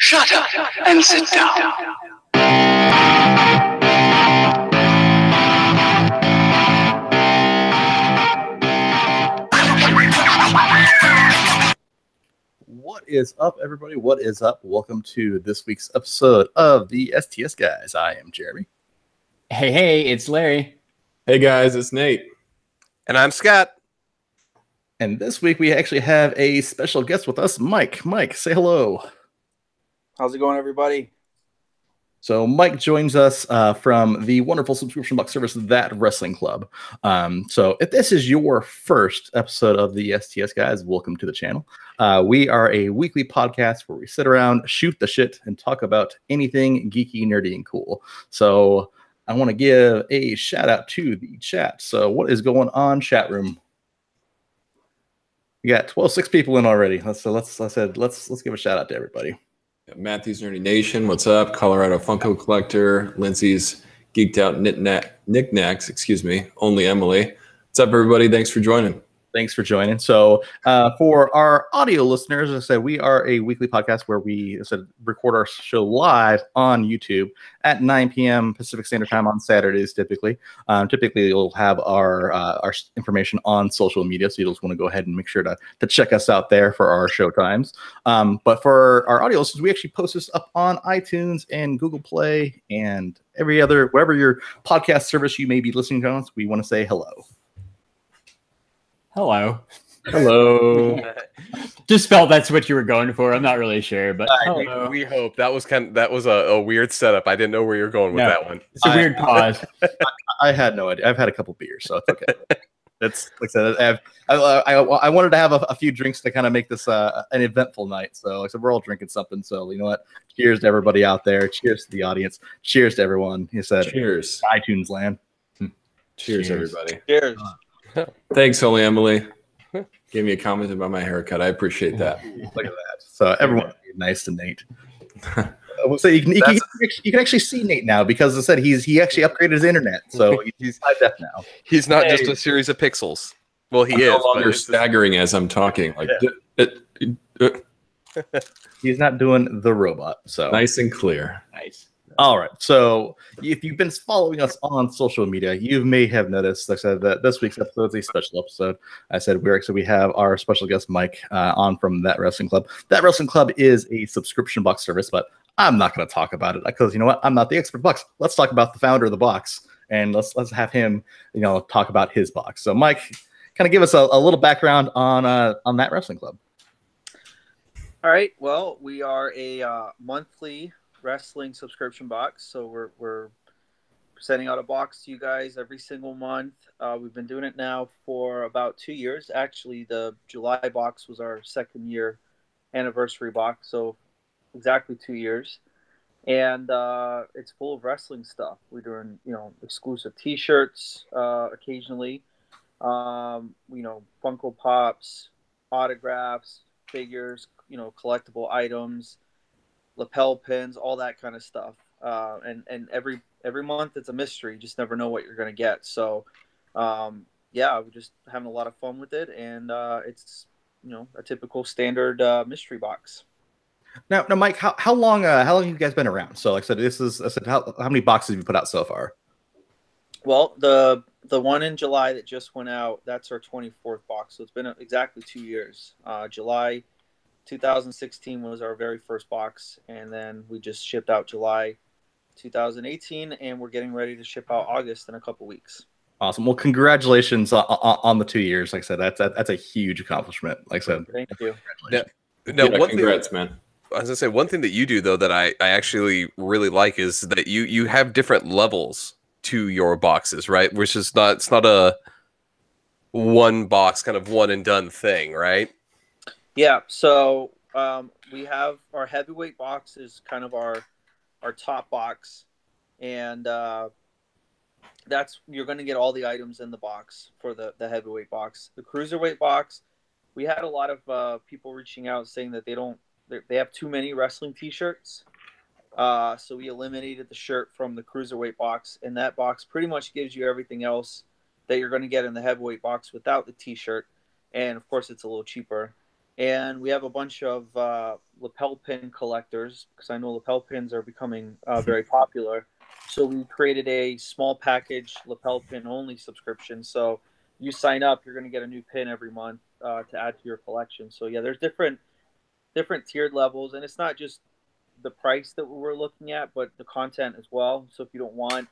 Shut up and sit down. What is up, everybody? What is up? Welcome to this week's episode of the STS Guys. I am Jeremy. Hey, it's Larry. Hey guys, it's Nate. And I'm Scott. And this week we actually have a special guest with us, Mike. Mike, say hello. How's it going, everybody? So Mike joins us from the wonderful subscription box service, That Wrestling Club. So if this is your first episode of the STS Guys, welcome to the channel. We are a weekly podcast where we sit around, shoot the shit, and talk about anything geeky, nerdy, and cool. So I want to give a shout out to the chat. So what is going on, chat room? We got 6 people in already. Let's give a shout out to everybody. Matthew's Nerdy Nation, what's up? Colorado Funko Collector, Lindsay's Geeked Out Knickknacks, Only Emily. What's up, everybody? Thanks for joining. Thanks for joining. So for our audio listeners, as I said, we are a weekly podcast where we record our show live on YouTube at 9 p.m. Pacific Standard Time on Saturdays, typically. Typically, you'll have our information on social media, so you'll just want to go ahead and make sure to check us out there for our show times. But for our audio listeners, we actually post this up on iTunes and Google Play and every other, wherever your podcast service you may be listening to us, we want to say hello. Hello. Just felt that's what you were going for. I'm not really sure, but we hope that was a weird setup. I didn't know where you're going with that one. It's a weird pause. I had no idea. I've had a couple beers, so it's okay. That's like I said. I wanted to have a few drinks to kind of make this an eventful night. So like I said, we're all drinking something. So you know what? Cheers to everybody out there. Cheers to the audience. Cheers to everyone. He said, "Cheers, iTunes land." Cheers, everybody. Cheers. Thanks, Holy Emily. Gave me a comment about my haircut. I appreciate that. Look at that. So everyone, be nice to Nate. So you can actually see Nate now because I said he actually upgraded his internet, so he's high def now. He's not just a series of pixels. Well, he is. No longer staggering as I'm talking. Like he's not doing the robot. So nice and clear. Nice. All right. So if you've been following us on social media, you may have noticed, like I said, that this week's episode is a special episode. I said we have our special guest Mike on from That Wrestling Club. That Wrestling Club is a subscription box service, but I'm not going to talk about it because you know what? I'm not the expert box. Let's talk about the founder of the box, and let's have him, talk about his box. So Mike, kind of give us a little background on That Wrestling Club. All right. Well, we are a monthly wrestling subscription box, so we're sending out a box to you guys every single month. We've been doing it now for about 2 years. Actually, the July box was our 2nd year anniversary box, so exactly 2 years. And it's full of wrestling stuff. We're doing exclusive T-shirts occasionally, Funko Pops, autographs, figures, collectible items, lapel pins, all that kind of stuff. And every month it's a mystery. You just never know what you're going to get. So, we're just having a lot of fun with it. And it's, a typical standard mystery box. Now, Mike, how long have you guys been around? So like I said, how many boxes have you put out so far? Well, the one in July that just went out, that's our 24th box. So it's been exactly 2 years. July 2016 was our very first box, and then we just shipped out July 2018, and we're getting ready to ship out August in a couple weeks. Awesome. Well, congratulations on the 2 years. Like I said, that's a huge accomplishment. Like I said, thank you. Congrats, man. I was gonna say one thing that you do though that I actually really like is that you have different levels to your boxes, right? Which is it's not a one box kind of one and done thing, right? Yeah, so we have our heavyweight box is kind of our top box, and you're going to get all the items in the box for the heavyweight box. The cruiserweight box, we had a lot of people reaching out saying that they have too many wrestling T-shirts, so we eliminated the shirt from the cruiserweight box, and that box pretty much gives you everything else that you're going to get in the heavyweight box without the T-shirt, and of course it's a little cheaper. and we have a bunch of lapel pin collectors because I know lapel pins are becoming very popular. So we created a small package lapel pin only subscription. So you sign up, you're going to get a new pin every month to add to your collection. So yeah, there's different tiered levels, and it's not just the price that we're looking at, but the content as well. So if you don't want,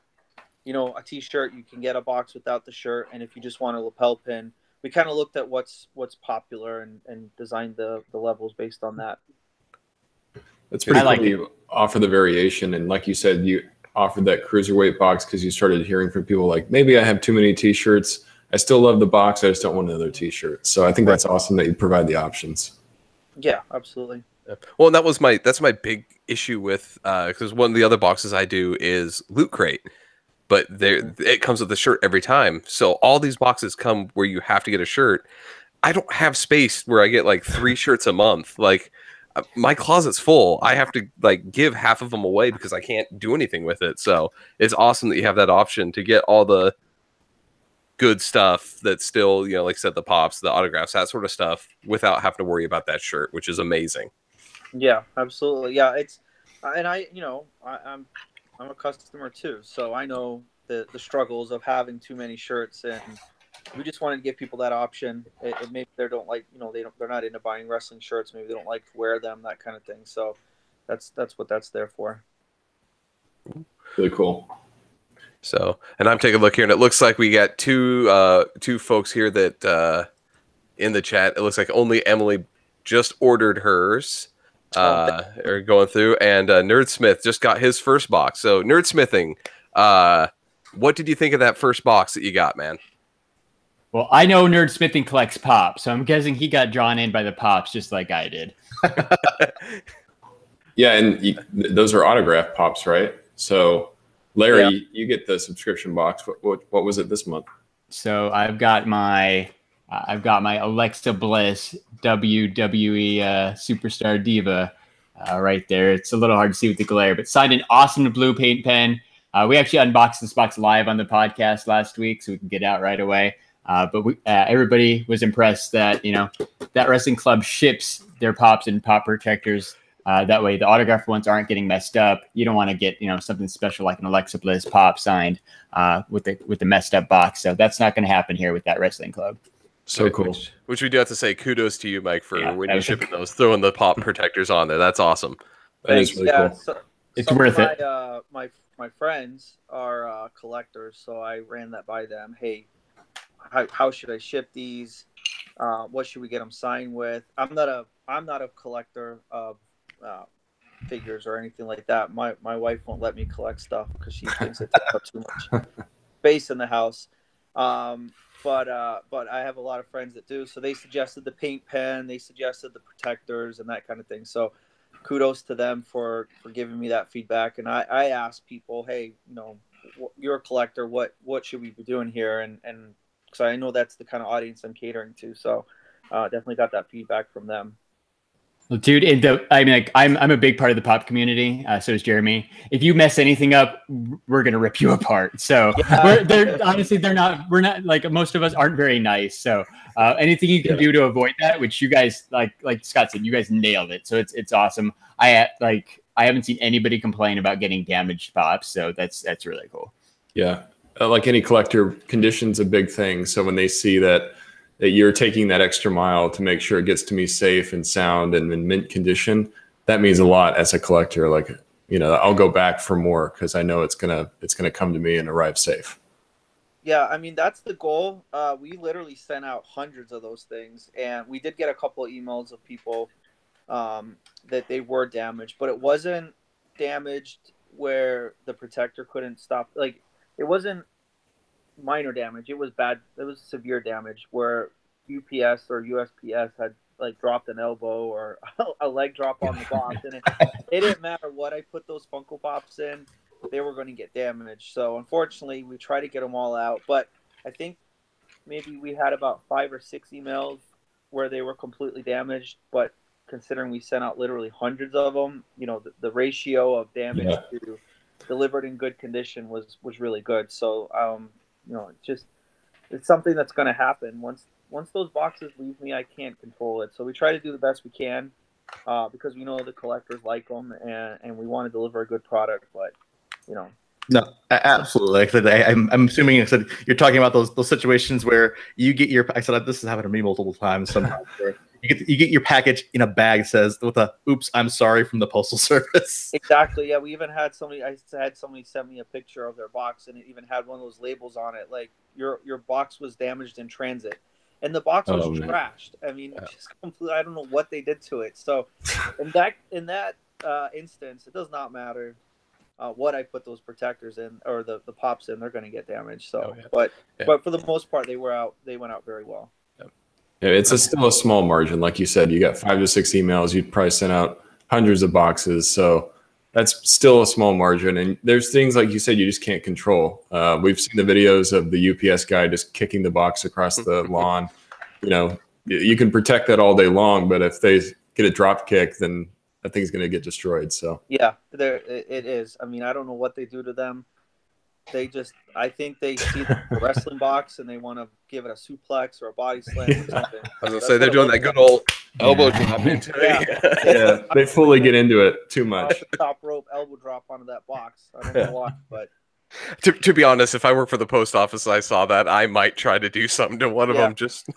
a t-shirt, you can get a box without the shirt. And if you just want a lapel pin, we kind of looked at what's popular and designed the levels based on that. That's pretty like cool. it. You offer the variation, and like you said, you offered that cruiserweight box because you started hearing from people like, maybe I have too many t-shirts. I still love the box. I just don't want another t-shirt. So I think that's awesome that you provide the options. Yeah, absolutely. Well, and that's my big issue with because one of the other boxes I do is Loot Crate, but it comes with a shirt every time. So all these boxes come where you have to get a shirt. I don't have space where I get like 3 shirts a month. Like my closet's full. I have to like give half of them away because I can't do anything with it. So it's awesome that you have that option to get all the good stuff that's still, like I said, the pops, the autographs, that sort of stuff without having to worry about that shirt, which is amazing. Yeah, absolutely. Yeah, it's and I'm a customer too, so I know the struggles of having too many shirts, and we just wanted to give people that option. Maybe they don't like, they're not into buying wrestling shirts. Maybe they don't like to wear them, that kind of thing. So that's what that's there for. Really cool. So, and I'm taking a look here, and it looks like we got two folks here that in the chat. It looks like only Emily just ordered hers. Are going through, and Nerdsmith just got his first box. So Nerdsmithing, what did you think of that first box that you got, man? Well, I know Nerdsmithing collects pops, so I'm guessing he got drawn in by the pops just like I did. Yeah, and those are autograph pops, right? So Larry, you get the subscription box. What was it this month? So I've got my Alexa Bliss WWE Superstar Diva right there. It's a little hard to see with the glare, but signed an awesome blue paint pen. We actually unboxed this box live on the podcast last week, so we can get out right away. But everybody was impressed that that wrestling club ships their pops and pop protectors. That way, the autographed ones aren't getting messed up. You don't want to get something special like an Alexa Bliss pop signed with the messed up box. So that's not going to happen here with that wrestling club. So cool. Which we do have to say kudos to you, Mike, for when you shipping those, throwing the pop protectors on there. That's awesome. That is really cool. It's worth it. My friends are collectors, so I ran that by them. Hey, how should I ship these? What should we get them signed with? I'm not a collector of figures or anything like that. My wife won't let me collect stuff because she thinks it takes up too much space in the house. But I have a lot of friends that do. So they suggested the paint pen, they suggested the protectors and that kind of thing. So kudos to them for giving me that feedback. And I asked people, hey, you're a collector, what should we be doing here? And so I know that's the kind of audience I'm catering to. So definitely got that feedback from them. Well, dude, I'm a big part of the pop community. So is Jeremy. If you mess anything up, we're gonna rip you apart. So honestly, we're not like most of us aren't very nice. So anything you can do to avoid that, which you guys like Scott said, you guys nailed it. So it's awesome. I haven't seen anybody complain about getting damaged pops. So that's really cool. Yeah, like any collector, condition's a big thing. So when they see that you're taking that extra mile to make sure it gets to me safe and sound and in mint condition, that means a lot as a collector. Like, I'll go back for more because I know it's gonna come to me and arrive safe. Yeah, I mean, that's the goal. We literally sent out hundreds of those things, and we did get a couple of emails of people that they were damaged, but it wasn't damaged where the protector couldn't stop. Like, it wasn't minor damage. It was bad. It was severe damage where UPS or USPS had dropped an elbow or a leg drop on the box, and it didn't matter what I put those Funko Pops in, they were going to get damaged. So unfortunately, we tried to get them all out, but I think maybe we had about 5 or 6 emails where they were completely damaged. But considering we sent out literally hundreds of them, the ratio of damage to delivered in good condition was really good. So it's something that's going to happen once once those boxes leave me, I can't control it. So we try to do the best we can, because we know the collectors like them, and we want to deliver a good product. But you know, No, absolutely. Like I said, I'm assuming. I said you're talking about those situations where you get your. I said this has happened to me multiple times. Sometimes where you get your package in a bag that says with a "Oops, I'm sorry" from the postal service. exactly. Yeah, we even had somebody. I had somebody send me a picture of their box, and it even had one of those labels on it, like your box was damaged in transit, and the box was trashed. I mean, just completely. I don't know what they did to it. So, in that instance, it does not matter what I put those protectors in or the pops in, they're going to get damaged. So, but for the most part, they went out very well. Yeah, it's still a small margin. Like you said, you got 5 to 6 emails. You'd probably send out hundreds of boxes. So that's still a small margin. And there's things, like you said, you just can't control. We've seen the videos of the UPS guy just kicking the box across the lawn. You know, you can protect that all day long, but if they get a drop kick, then that thing's going to get destroyed. So yeah, it is. I mean, I don't know what they do to them. I think they see the wrestling box and they want to give it a suplex or a body slam or something. I was gonna say they're doing that good old elbow drop into it. Yeah, they fully get into it too much. Top rope elbow drop onto that box. I don't know why, but to be honest, if I work for the post office and I saw that, I might try to do something to one of them. Just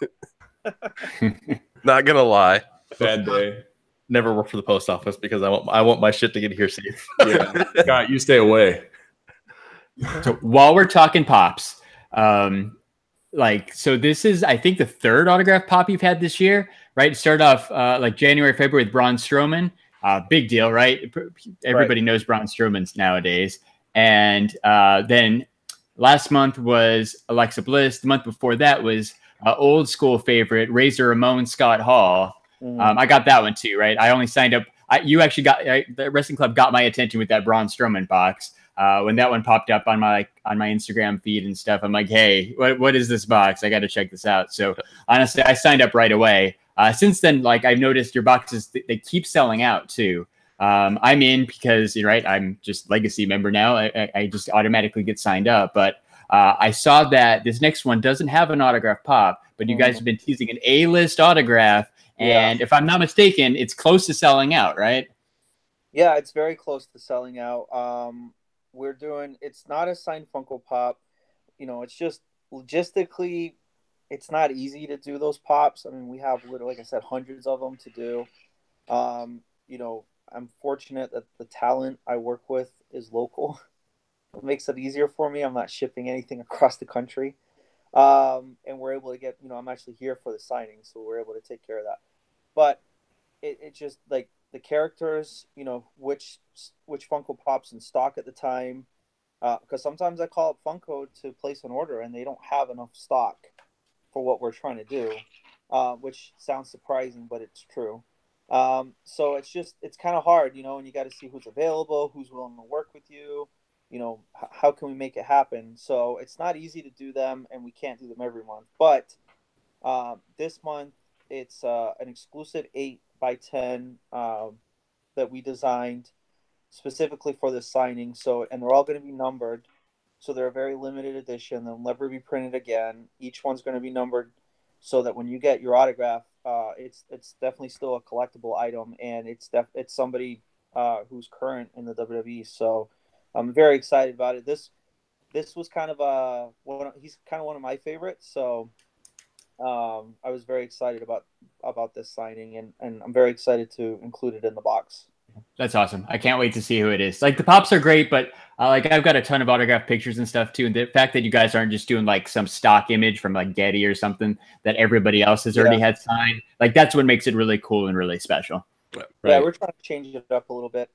not gonna lie. Bad day. Never work for the post office because I want my shit to get here safe. Yeah, God, you stay away. So while we're talking pops, so this is, I think, the third autograph pop you've had this year, right? It started off like January, February with Braun Strowman. Big deal, right? Everybody knows Braun Strowman's nowadays. And then last month was Alexa Bliss. The month before that was old school favorite, Razor Ramon Scott Hall. I got that one too, right? I only signed up. You actually got the Wrestling Club got my attention with that Braun Strowman box. When that one popped up on my Instagram feed and stuff, I'm like, hey, what is this box? I got to check this out. So honestly, I signed up right away. Since then, like I've noticed your boxes, they keep selling out too. I'm in because you're right. I'm just Legacy member now. I just automatically get signed up. But I saw that this next one doesn't have an autograph pop, but you guys have been teasing an A-list autograph. And if I'm not mistaken, it's close to selling out, right? Yeah, it's very close to selling out. It's not a signed Funko Pop. You know, it's just logistically, it's not easy to do those pops. I mean, we have literally, like I said, hundreds of them to do. You know, I'm fortunate that the talent I work with is local. It makes it easier for me. I'm not shipping anything across the country. And we're able to get, you know, I'm actually here for the signing, so we're able to take care of that. But it just, like, the characters, you know, which Funko Pops in stock at the time, because sometimes I call up Funko to place an order and they don't have enough stock for what we're trying to do, which sounds surprising, but it's true. So it's kind of hard, you know, and you got to see who's available, who's willing to work with you, you know, how can we make it happen? So it's not easy to do them, and we can't do them every month. But this month, it's an exclusive 8x10 that we designed specifically for this signing. So, and they're all going to be numbered. So they're a very limited edition. They'll never be printed again. Each one's going to be numbered so that when you get your autograph, it's definitely still a collectible item, and it's somebody who's current in the WWE. So I'm very excited about it. This was kind of he's kind of one of my favorites. So I was very excited about this signing, and I'm very excited to include it in the box. That's awesome. I can't wait to see who it is. Like, the pops are great, but like, I've got a ton of autograph pictures and stuff too. And the fact that you guys aren't just doing like some stock image from like Getty or something that everybody else has already had signed, like, that's what makes it really cool and really special. Right. Yeah, we're trying to change it up a little bit.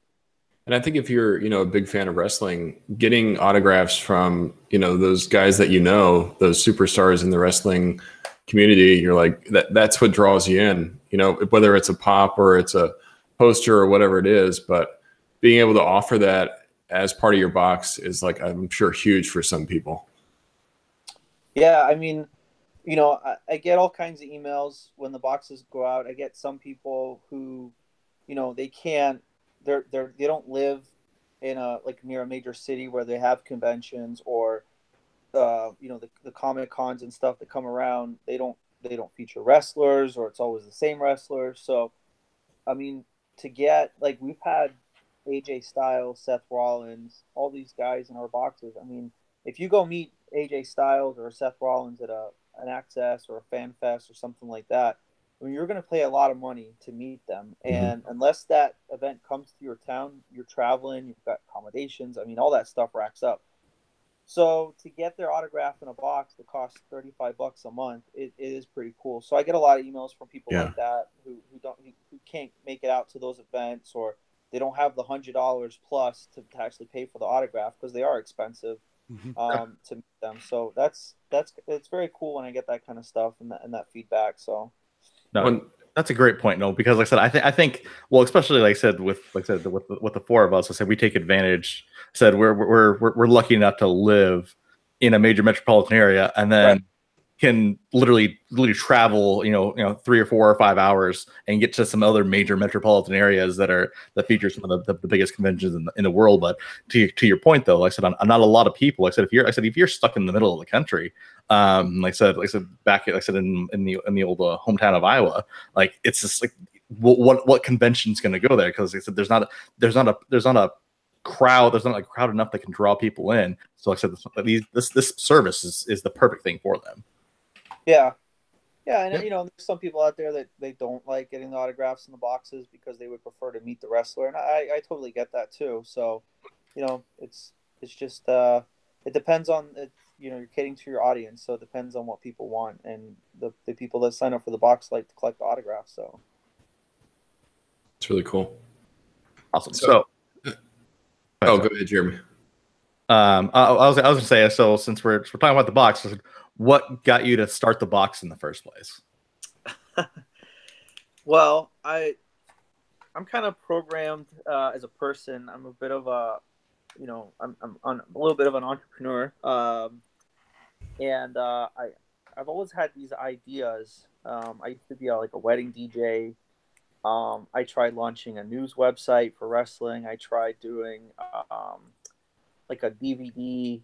And I think if you're, you know, a big fan of wrestling, getting autographs from, you know, those guys that, you know, those superstars in the wrestling community, you're like, that's what draws you in, you know, whether it's a pop or it's a poster or whatever it is. But being able to offer that as part of your box is, like, I'm sure huge for some people. Yeah, I mean, you know, I get all kinds of emails when the boxes go out. I get some people who, you know, they don't live in near a major city where they have conventions, or you know, the Comic Cons and stuff that come around. They they don't feature wrestlers, or it's always the same wrestler. So, I mean, to get, like, we've had AJ Styles, Seth Rollins, all these guys in our boxes. I mean, if you go meet AJ Styles or Seth Rollins at an Access or a Fan Fest or something like that, I mean, you're going to pay a lot of money to meet them. And unless that event comes to your town, you're traveling, you've got accommodations. I mean, all that stuff racks up. So to get their autograph in a box that costs $35 a month, it is pretty cool. So I get a lot of emails from people like that who can't make it out to those events, or they don't have the $100 plus to actually pay for the autograph because they are expensive to meet them. So it's very cool when I get that kind of stuff and that feedback. So that's a great point, no, because like I said, I think well, especially with the four of us, I said we take advantage. I said we're lucky enough to live in a major metropolitan area, and then can literally travel, 3 or 4 or 5 hours and get to some other major metropolitan areas that feature some of the biggest conventions in the world. But to your point though, like I said, not a lot of people. Like I said, if you're stuck in the middle of the country, like I said back in the old hometown of Iowa, like it's just like what convention's going to go there? Because like I said, there's not a crowd. There's not like crowd enough that can draw people in. So like I said, this service is the perfect thing for them. Yeah, and there's some people out there that they don't like getting the autographs in the boxes because they would prefer to meet the wrestler, and I totally get that too. So, it's just it depends on it. You're catering to your audience, so it depends on what people want, and the people that sign up for the box like to collect the autographs. So, it's really cool. Awesome. So go ahead, Jeremy. I was gonna say, so since we're talking about the box, what got you to start the box in the first place? Well, I'm kind of programmed as a person. I'm a bit of a, I'm a little bit of an entrepreneur, and I've always had these ideas. I used to be like a wedding DJ. I tried launching a news website for wrestling. I tried doing like a DVD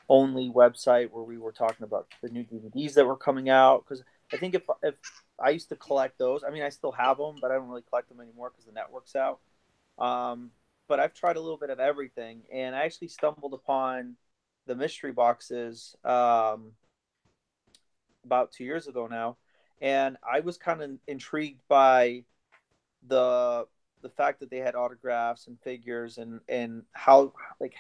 only website where we were talking about the new DVDs that were coming out, because I think if I used to collect those, I mean I still have them, but I don't really collect them anymore because the network's out. But I've tried a little bit of everything, and I actually stumbled upon the mystery boxes about 2 years ago now, and I was kind of intrigued by the fact that they had autographs and figures and how, like,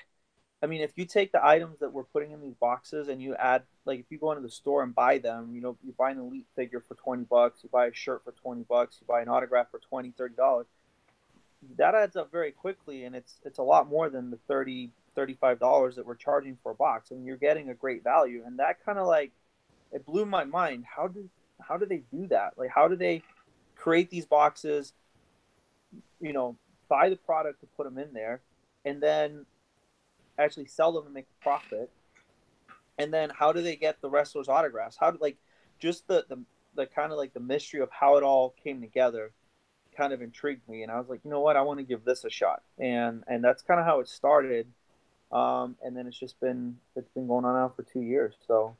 I mean, if you take the items that we're putting in these boxes and you add, like, if you go into the store and buy them, you buy an elite figure for $20, you buy a shirt for $20, you buy an autograph for $20-$30, that adds up very quickly, and it's a lot more than the $30-$35 that we're charging for a box. I mean, you're getting a great value, and that kind of, like, it blew my mind. How do they do that? Like, how do they create these boxes, buy the product to put them in there, and then actually sell them and make a profit? And then how do they get the wrestlers' autographs? How do, like, just the kind of like the mystery of how it all came together kind of intrigued me, and I was like, you know what, I want to give this a shot, and that's kind of how it started. And then it's been going on now for 2 years, so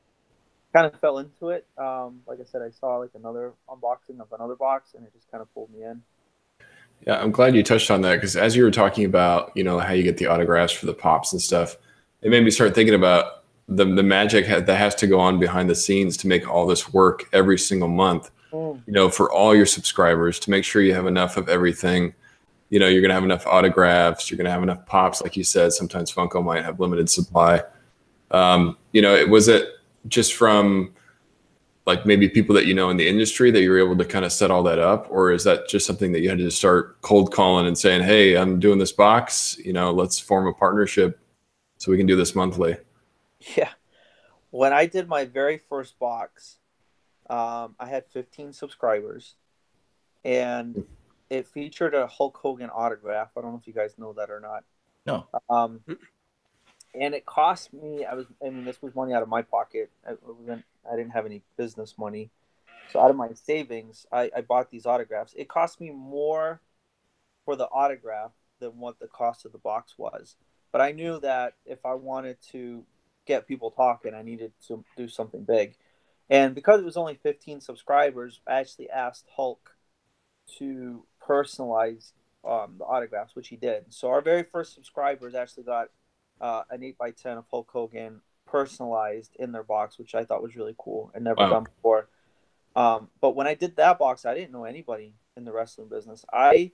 kind of fell into it. Like I said, I saw like another unboxing of another box, and it just kind of pulled me in. Yeah, I'm glad you touched on that, because as you were talking about, how you get the autographs for the pops and stuff, it made me start thinking about the magic that has to go on behind the scenes to make all this work every single month. For all your subscribers, to make sure you have enough of everything. You're going to have enough autographs, you're going to have enough pops, like you said. Sometimes Funko might have limited supply. Was it just from like maybe people that in the industry that you were able to kind of set all that up, or is that just something that you had to start cold calling and saying, hey, I'm doing this box, let's form a partnership so we can do this monthly? Yeah. When I did my very first box, I had 15 subscribers, and it featured a Hulk Hogan autograph. I don't know if you guys know that or not. No. And it cost me, this was money out of my pocket. I didn't have any business money. So out of my savings, I bought these autographs. It cost me more for the autograph than what the cost of the box was. But I knew that if I wanted to get people talking, I needed to do something big. And because it was only 15 subscribers, I actually asked Hulk to personalize the autographs, which he did. So our very first subscribers actually got an 8x10 of Hulk Hogan personalized in their box, which I thought was really cool and never done before. But when I did that box, I didn't know anybody in the wrestling business. I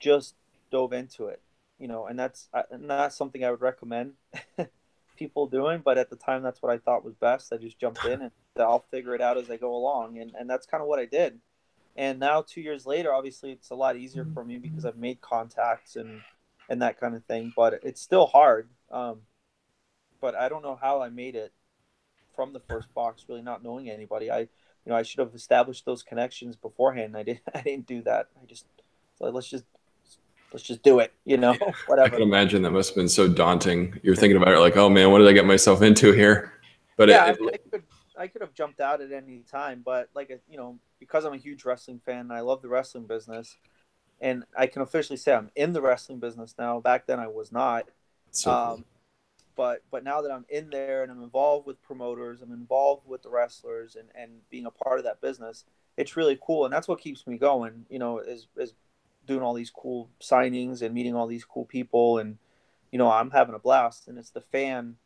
just dove into it, and that's not something I would recommend people doing. But at the time, that's what I thought was best. I just jumped in and I'll figure it out as I go along. And that's kind of what I did. And now 2 years later, obviously it's a lot easier for me because I've made contacts and that kind of thing, but it's still hard. But I don't know how I made it from the first box, really not knowing anybody. I should have established those connections beforehand. I didn't do that. I just let's just do it, whatever. I can imagine that must have been so daunting. You're thinking about it like, oh man, what did I get myself into here? But yeah, I could have jumped out at any time, but because I'm a huge wrestling fan and I love the wrestling business, and I can officially say I'm in the wrestling business now. Back then I was not. cool. But now that I'm in there and I'm involved with promoters, I'm involved with the wrestlers and being a part of that business, it's really cool. And that's what keeps me going, is doing all these cool signings and meeting all these cool people. And, I'm having a blast. And it's the fan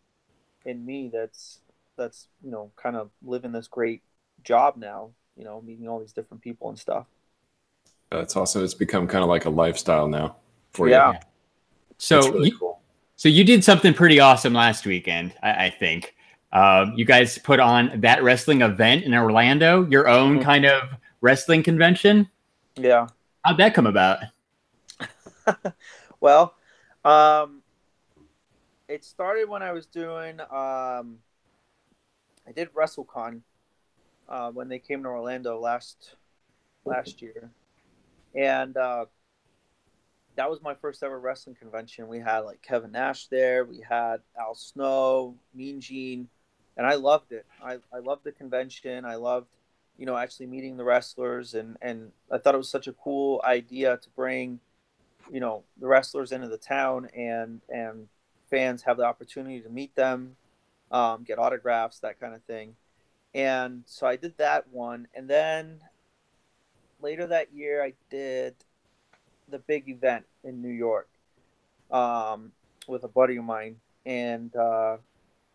in me that's kind of living this great job now, meeting all these different people and stuff. That's awesome. It's become kind of like a lifestyle now for you. So that's really cool. So you did something pretty awesome last weekend, I think. You guys put on that wrestling event in Orlando, your own kind of wrestling convention. Yeah. How'd that come about? Well, it started when I was doing, I did WrestleCon when they came to Orlando last year. And that was my first ever wrestling convention. We had like Kevin Nash there. We had Al Snow, Mean Gene, and I loved it. I loved the convention. I loved, actually meeting the wrestlers, and I thought it was such a cool idea to bring, the wrestlers into the town and fans have the opportunity to meet them, get autographs, that kind of thing. And so I did that one. And then later that year, I did the big event in New York with a buddy of mine. And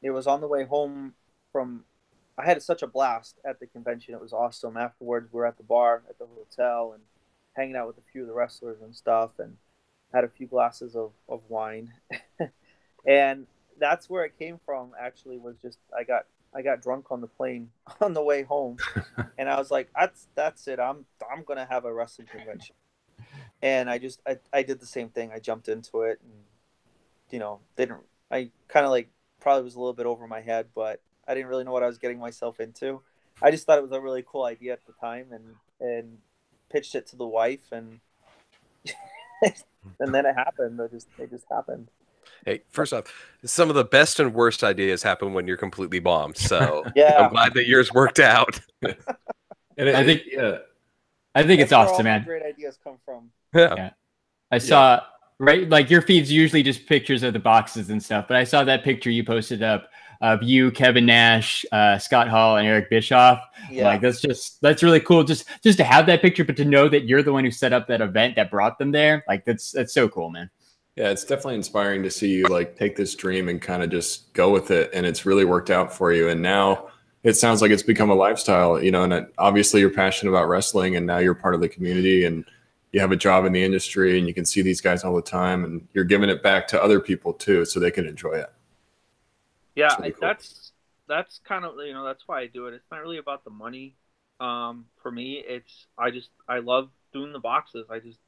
it was on the way home from, I had such a blast at the convention. It was awesome. Afterwards, we were at the bar at the hotel and hanging out with a few of the wrestlers and stuff, and had a few glasses of wine. And that's where it came from, actually, was just I got drunk on the plane on the way home. And I was like, that's it. I'm gonna have a wrestling convention. And I did the same thing. I jumped into it, and I kind of probably was a little bit over my head, but I didn't really know what I was getting myself into. I just thought it was a really cool idea at the time, and pitched it to the wife, and and then it happened. It just happened. Hey, first off, some of the best and worst ideas happen when you're completely bombed. So yeah, I'm glad that yours worked out. And I think it's awesome, man. Great ideas come from. Yeah. I saw, right, like your feed's usually just pictures of the boxes and stuff, but I saw that picture you posted up of you, Kevin Nash, Scott Hall, and Eric Bischoff. Yeah. Like that's really cool. Just to have that picture, but to know that you're the one who set up that event that brought them there. Like that's so cool, man. Yeah, it's definitely inspiring to see you take this dream and kind of just go with it. And it's really worked out for you. And now it sounds like it's become a lifestyle, and obviously you're passionate about wrestling, and now you're part of the community, and you have a job in the industry, and you can see these guys all the time, and you're giving it back to other people too, so they can enjoy it. Yeah, really cool. that's kind of, that's why I do it. It's not really about the money. For me, I love doing the boxes. I just,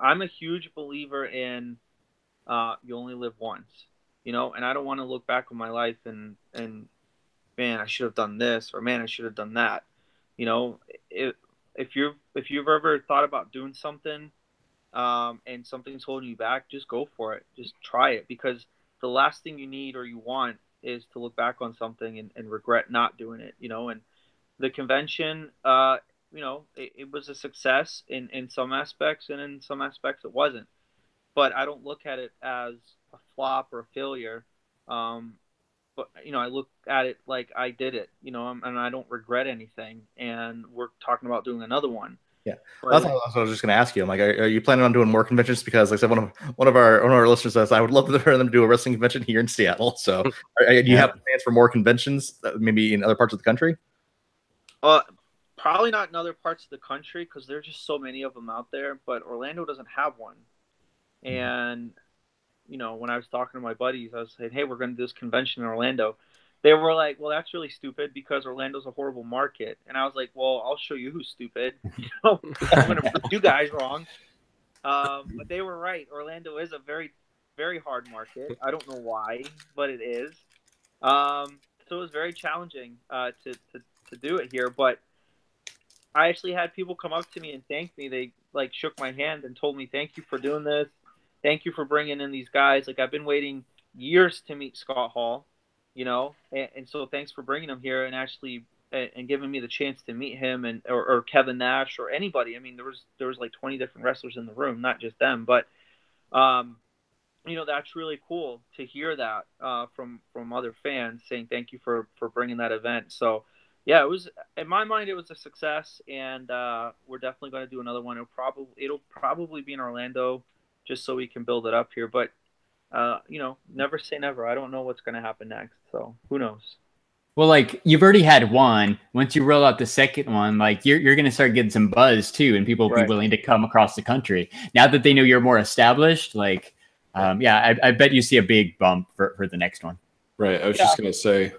I'm a huge believer in you only live once, and I don't want to look back on my life and man, I should have done this, or man, I should have done that. If you've ever thought about doing something and something's holding you back, just go for it. Just try it, because the last thing you need or you want is to look back on something and regret not doing it, and the convention, it was a success in some aspects, and in some aspects it wasn't. But I don't look at it as a flop or a failure. but I look at it like I did it, and I don't regret anything. And we're talking about doing another one. Yeah, But, that's what I was just going to ask you. I'm like, are you planning on doing more conventions? Because, like I said, one of our listeners says I would love for them to do a wrestling convention here in Seattle. So, do you have plans for more conventions, maybe in other parts of the country? Probably not in other parts of the country because there's just so many of them out there. But Orlando doesn't have one. And when I was talking to my buddies, I was saying, "Hey, we're going to do this convention in Orlando." They were like, "Well, that's really stupid because Orlando's a horrible market." And I was like, "Well, I'll show you who's stupid. I'm going to prove you guys wrong." But they were right. Orlando is a very, very hard market. I don't know why, but it is. So it was very challenging to do it here. But I actually had people come up to me and thank me. They shook my hand and told me, "Thank you for doing this. Thank you for bringing in these guys. Like, I've been waiting years to meet Scott Hall, and so thanks for bringing him here and actually and giving me the chance to meet him or Kevin Nash or anybody. I mean, there was like 20 different wrestlers in the room, not just them, but that's really cool to hear that from other fans saying thank you for bringing that event. So yeah, it was, in my mind, it was a success, and we're definitely going to do another one. It'll probably be in Orlando, just so we can build it up here. But never say never. I don't know what's going to happen next, so who knows? Well, like, you've already had one. Once you roll out the second one, like, you're going to start getting some buzz too, and people will be willing to come across the country now that they know you're more established. Like, I bet you see a big bump for the next one. Right. I was just going to say,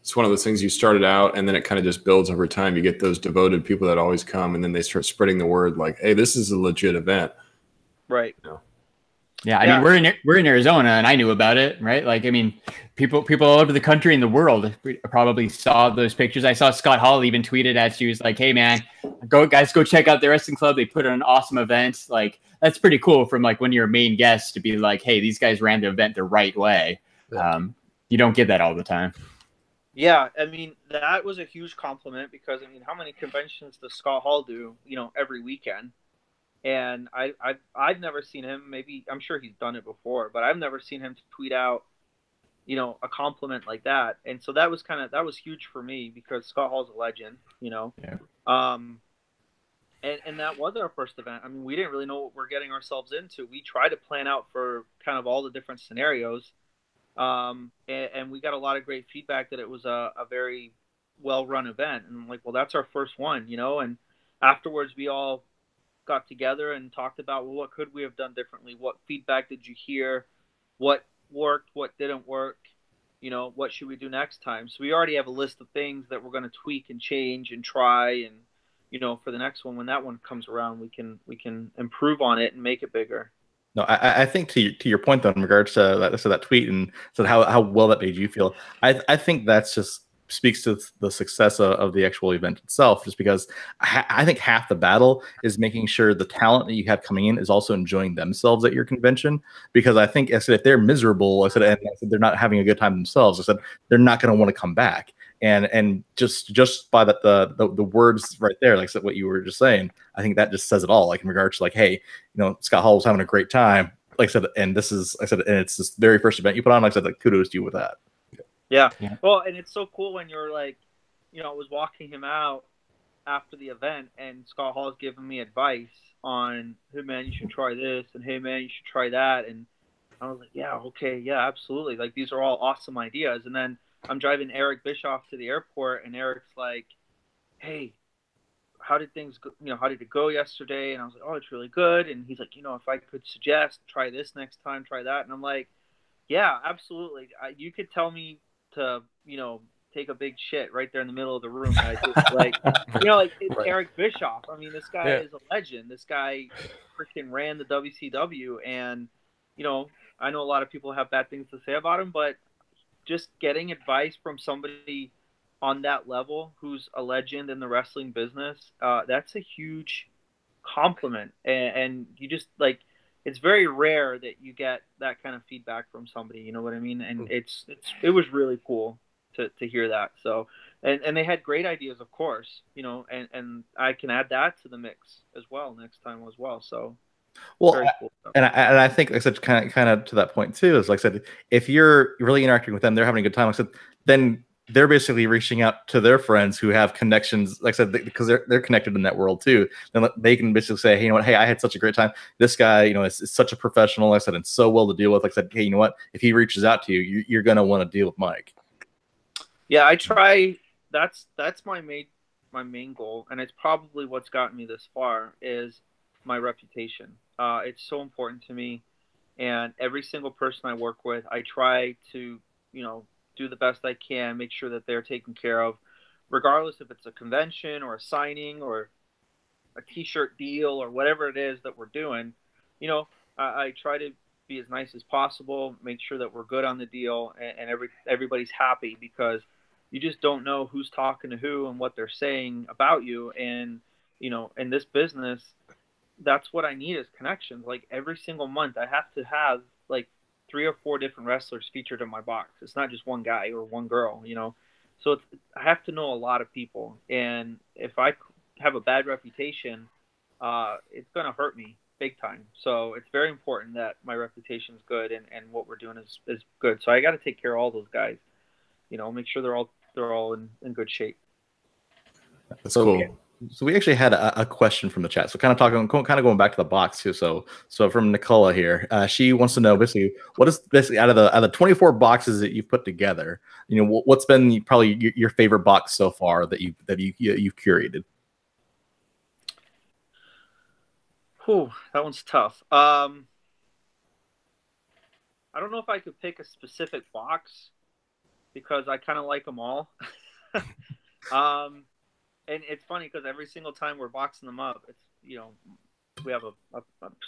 it's one of those things you started out and then it kind of just builds over time. You get those devoted people that always come, and then they start spreading the word like, "Hey, this is a legit event." Right. Yeah, I mean, we're in Arizona, and I knew about it, right? Like, I mean, people all over the country and the world probably saw those pictures. I saw Scott Hall even tweeted at you, was like, "Hey, man, go check out the wrestling club. They put on an awesome event." Like, that's pretty cool from like one of your main guests to be like, "Hey, these guys ran the event the right way." You don't get that all the time. Yeah, I mean, that was a huge compliment because, I mean, how many conventions does Scott Hall do, every weekend? And I've never seen him. Maybe I'm sure he's done it before, but I've never seen him tweet out, a compliment like that. And so that was huge for me because Scott Hall's a legend, Yeah. And that was our first event. I mean, we didn't really know what we're getting ourselves into. We tried to plan out for kind of all the different scenarios, and we got a lot of great feedback that it was a very well-run event. And I'm like, well, that's our first one, And afterwards, we all got together and talked about, well, what could we have done differently? What feedback did you hear? What worked? What didn't work? What should we do next time? So we already have a list of things that we're going to tweak and change and try. And, for the next one, when that one comes around, we can improve on it and make it bigger. No, I think to your point though, in regards to that tweet and so how well that made you feel, I think that's just speaks to the success of the actual event itself, just because I think half the battle is making sure the talent that you have coming in is also enjoying themselves at your convention. Because I think, I said, if they're miserable, and they're not having a good time themselves, I said, they're not going to want to come back. And just by the words right there, like what you were just saying, I think that just says it all. Like in regards to like, hey, Scott Hall was having a great time. Like I said, and it's this very first event you put on. Like I said, like kudos to you with that. Yeah. Well, and it's so cool when you're like, I was walking him out after the event, and Scott Hall's giving me advice on, "Hey man, you should try this," and "Hey man, you should try that." And I was like, "Yeah, okay, yeah, absolutely. Like, these are all awesome ideas." And then I'm driving Eric Bischoff to the airport, and Eric's like, "Hey, how did things go? How did it go yesterday?" And I was like, "Oh, it's really good." And he's like, "If I could suggest, try this next time, try that." And I'm like, "Yeah, absolutely. You could tell me to, take a big shit right there in the middle of the room." And I just it's right. Eric Bischoff. I mean, this guy is a legend. This guy freaking ran the WCW, and I know a lot of people have bad things to say about him, but just getting advice from somebody on that level who's a legend in the wrestling business, that's a huge compliment. And you just it's very rare that you get that kind of feedback from somebody, you know what I mean? And it was really cool to hear that. So, and they had great ideas, of course, and I can add that to the mix as well next time as well. So Well, Very cool stuff. and I think, like I said, kind of to that point too, is like I said, if you're really interacting with them, they're having a good time. Like I said, then they're basically reaching out to their friends who have connections. Like I said, because they're connected in that world too. Then they can basically say, hey, you know what? Hey, I had such a great time. This guy, you know, is such a professional. Like I said, and so well to deal with. Like I said, hey, you know what? If he reaches out to you, you're gonna want to deal with Mike. Yeah, I try. That's my main goal, and it's probably what's gotten me this far is my reputation. It's so important to me, and every single person I work with, I try to, you know, do the best I can, make sure that they're taken care of, regardless if it's a convention or a signing or a T-shirt deal or whatever it is that we're doing. You know, I try to be as nice as possible, make sure that we're good on the deal, and everybody's happy, because you just don't know who's talking to who and what they're saying about you. And, you know, in this business, that's what I need is connections. Like every single month, I have to have like 3 or 4 different wrestlers featured in my box. It's not just one guy or one girl, you know. So I have to know a lot of people. And if I have a bad reputation, it's going to hurt me big time. So it's very important that my reputation is good and what we're doing is good. So I got to take care of all those guys, you know, make sure they're all in good shape. That's cool. So we actually had a question from the chat. So kind of going back to the box too. So from Nicola here, she wants to know basically what is basically out of the 24 boxes that you've put together, you know, what's been probably your favorite box so far that you've curated. Whew, that one's tough. I don't know if I could pick a specific box because I kind of like them all. And it's funny because every single time we're boxing them up, it's, you know, we have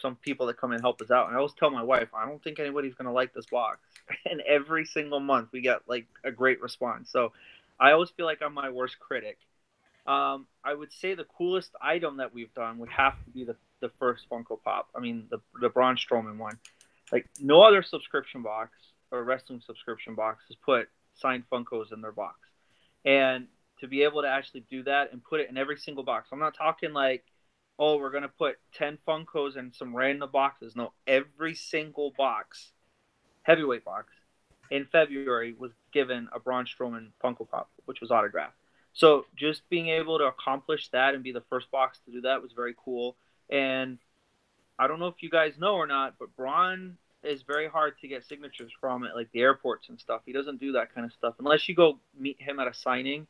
some people that come and help us out. And I always tell my wife, I don't think anybody's going to like this box. And every single month we get like a great response. So I always feel like I'm my worst critic. I would say the coolest item that we've done would have to be the first Funko Pop. I mean, the Braun Strowman one. Like no other subscription box or wrestling subscription box has put signed Funkos in their box. And to be able to actually do that and put it in every single box. I'm not talking like, oh, we're going to put 10 Funkos in some random boxes. No, every single box, heavyweight box, in February was given a Braun Strowman Funko Pop, which was autographed. So just being able to accomplish that and be the first box to do that was very cool. And I don't know if you guys know or not, but Braun is very hard to get signatures from at like the airports and stuff. He doesn't do that kind of stuff unless you go meet him at a signing.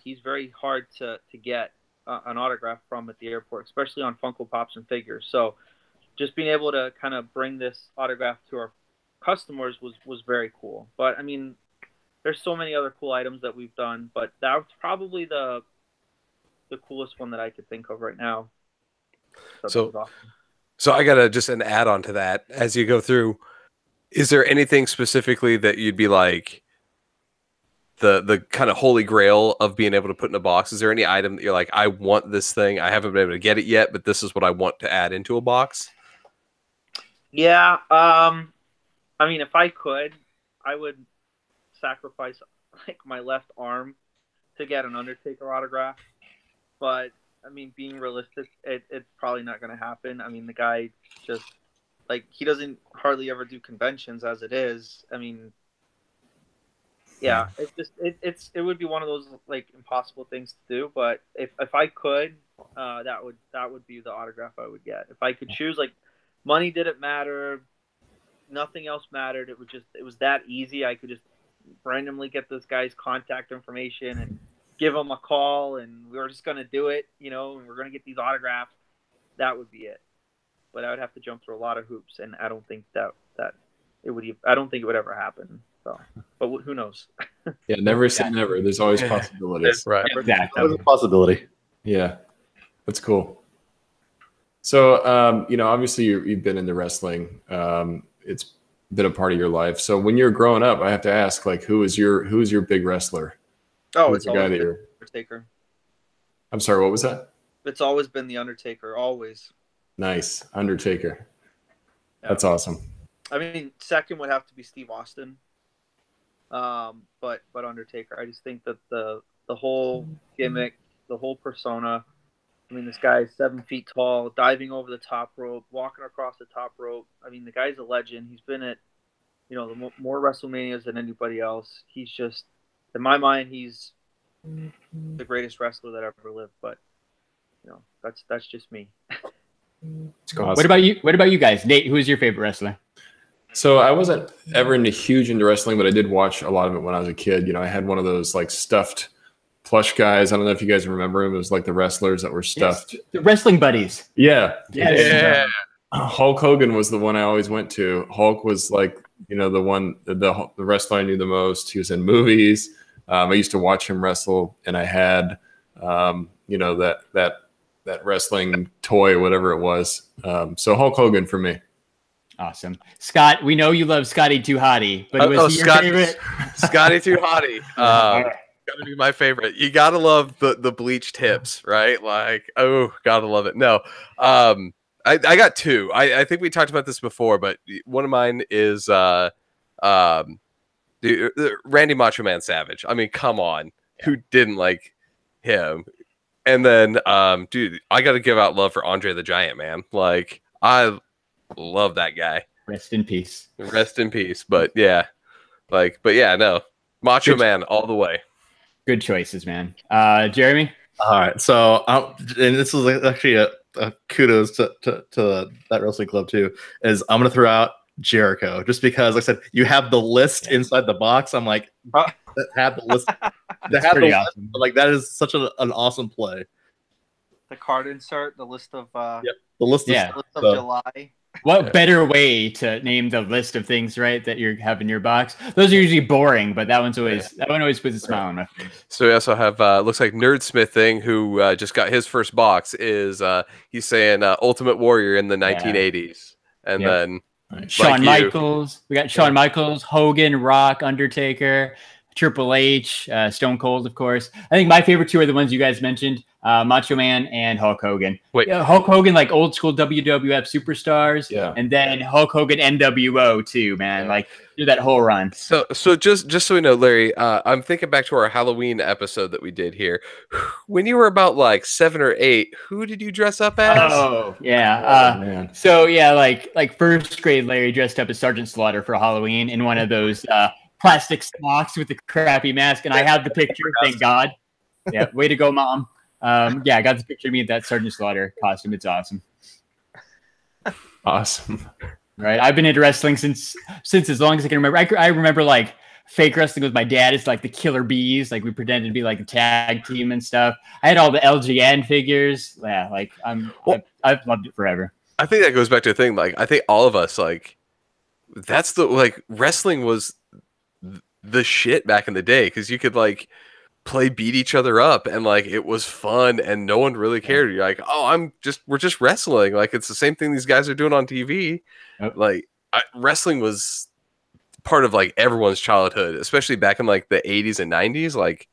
He's very hard to get an autograph from at the airport, especially on Funko Pops and figures. So just being able to kind of bring this autograph to our customers was very cool. But I mean, there's so many other cool items that we've done, but that's probably the coolest one that I could think of right now. So I got just an add-on to that. As you go through, is there anything specifically that you'd be like, the kind of holy grail of being able to put in a box? Is there any item that you're like, I want this thing, I haven't been able to get it yet, but this is what I want to add into a box? Yeah. I mean, if I could, I would sacrifice like my left arm to get an Undertaker autograph. But I mean, being realistic, it's probably not going to happen. I mean, the guy just like, he doesn't hardly ever do conventions as it is. I mean, yeah, it would be one of those like impossible things to do. But if I could, that would be the autograph I would get. If I could choose, like, money didn't matter, nothing else mattered. It was that easy. I could just randomly get this guy's contact information and give him a call, and we were just gonna do it, you know, and we're gonna get these autographs. That would be it. But I would have to jump through a lot of hoops, and I don't think that it would. I don't think it would ever happen. So, but who knows? Yeah, never say never. There's always possibilities. Right. Exactly. That was a possibility. Yeah, that's cool. So, you know, obviously you've been into wrestling. It's been a part of your life. So when you're growing up, I have to ask, like, who's your big wrestler? Oh, it's always been the Undertaker. I'm sorry, what was that? It's always been the Undertaker, always. Nice, Undertaker. Yeah. That's awesome. I mean, second would have to be Steve Austin. But Undertaker. I just think that the whole gimmick, the whole persona, I mean, this guy is 7 feet tall, diving over the top rope, walking across the top rope. I mean, the guy's a legend. He's been at, more WrestleManias than anybody else. He's just, in my mind, he's the greatest wrestler that ever lived. But, that's just me. It's cool. Awesome. What about you guys? Nate, who is your favorite wrestler? So I wasn't ever huge into wrestling, but I did watch a lot of it when I was a kid. I had one of those like stuffed plush guys. I don't know if you guys remember them. It was like the wrestlers that were stuffed. Yes, the wrestling buddies. Yeah. Yes. Yeah. Hulk Hogan was the one I always went to. Hulk was like, the wrestler I knew the most. He was in movies. I used to watch him wrestle, and I had, that wrestling toy, whatever it was. So Hulk Hogan for me. Awesome. Scott, we know you love Scotty Too Hottie, but was he your favorite? Scotty Too Hottie. Gotta be my favorite. You gotta love the bleached hips, right? Like, oh, gotta love it. No, I got two. I think we talked about this before, but one of mine is Randy Macho Man Savage. I mean, come on, who didn't like him? And then, dude, I got to give out love for Andre the Giant, man. Like, I love that guy. Rest in peace. Rest in peace. But yeah, no, Macho Man all the way. Good choices, man. Jeremy. All right, so and this is actually a kudos to that wrestling club too. Is I'm gonna throw out Jericho just because, like I said, you have the list inside the box. I'm like, that had the list. That's pretty awesome. Like that is such an awesome play. The card insert, the list of the list of July. What better way to name the list of things, right, that you have in your box? Those are usually boring, but that one always puts a smile on my face. So we also have looks like Nerdsmith thing, who just got his first box. Is he's saying Ultimate Warrior in the 1980s, and then Shawn Michaels. We got Shawn Michaels, Hogan, Rock, Undertaker, Triple H, Stone Cold, of course. I think my favorite two are the ones you guys mentioned, Macho Man and Hulk Hogan. Wait, Hulk Hogan, like old school WWF superstars, and then Hulk Hogan NWO too, man. Like do that whole run. So just so we know, Larry, I'm thinking back to our Halloween episode that we did here. When you were about like 7 or 8, who did you dress up as? Oh yeah, man. So yeah, like first grade, Larry dressed up as Sergeant Slaughter for Halloween in one of those plastic socks with the crappy mask, and I have the picture. Thank God. Yeah, way to go, Mom. I got the picture of me in that Sergeant Slaughter costume. It's awesome. Awesome. Right, I've been into wrestling since as long as I can remember. I remember like fake wrestling with my dad. It's like the Killer Bees. Like we pretended to be like a tag team and stuff. I had all the LGN figures. Yeah, like I've loved it forever. I think that goes back to the thing. Like I think all of us like that's the like wrestling was the shit back in the day because you could like beat each other up and like it was fun and no one really cared. You're like, oh, we're just wrestling. Like it's the same thing these guys are doing on TV. Yep. Like wrestling was part of like everyone's childhood, especially back in like the 80s and 90s. Like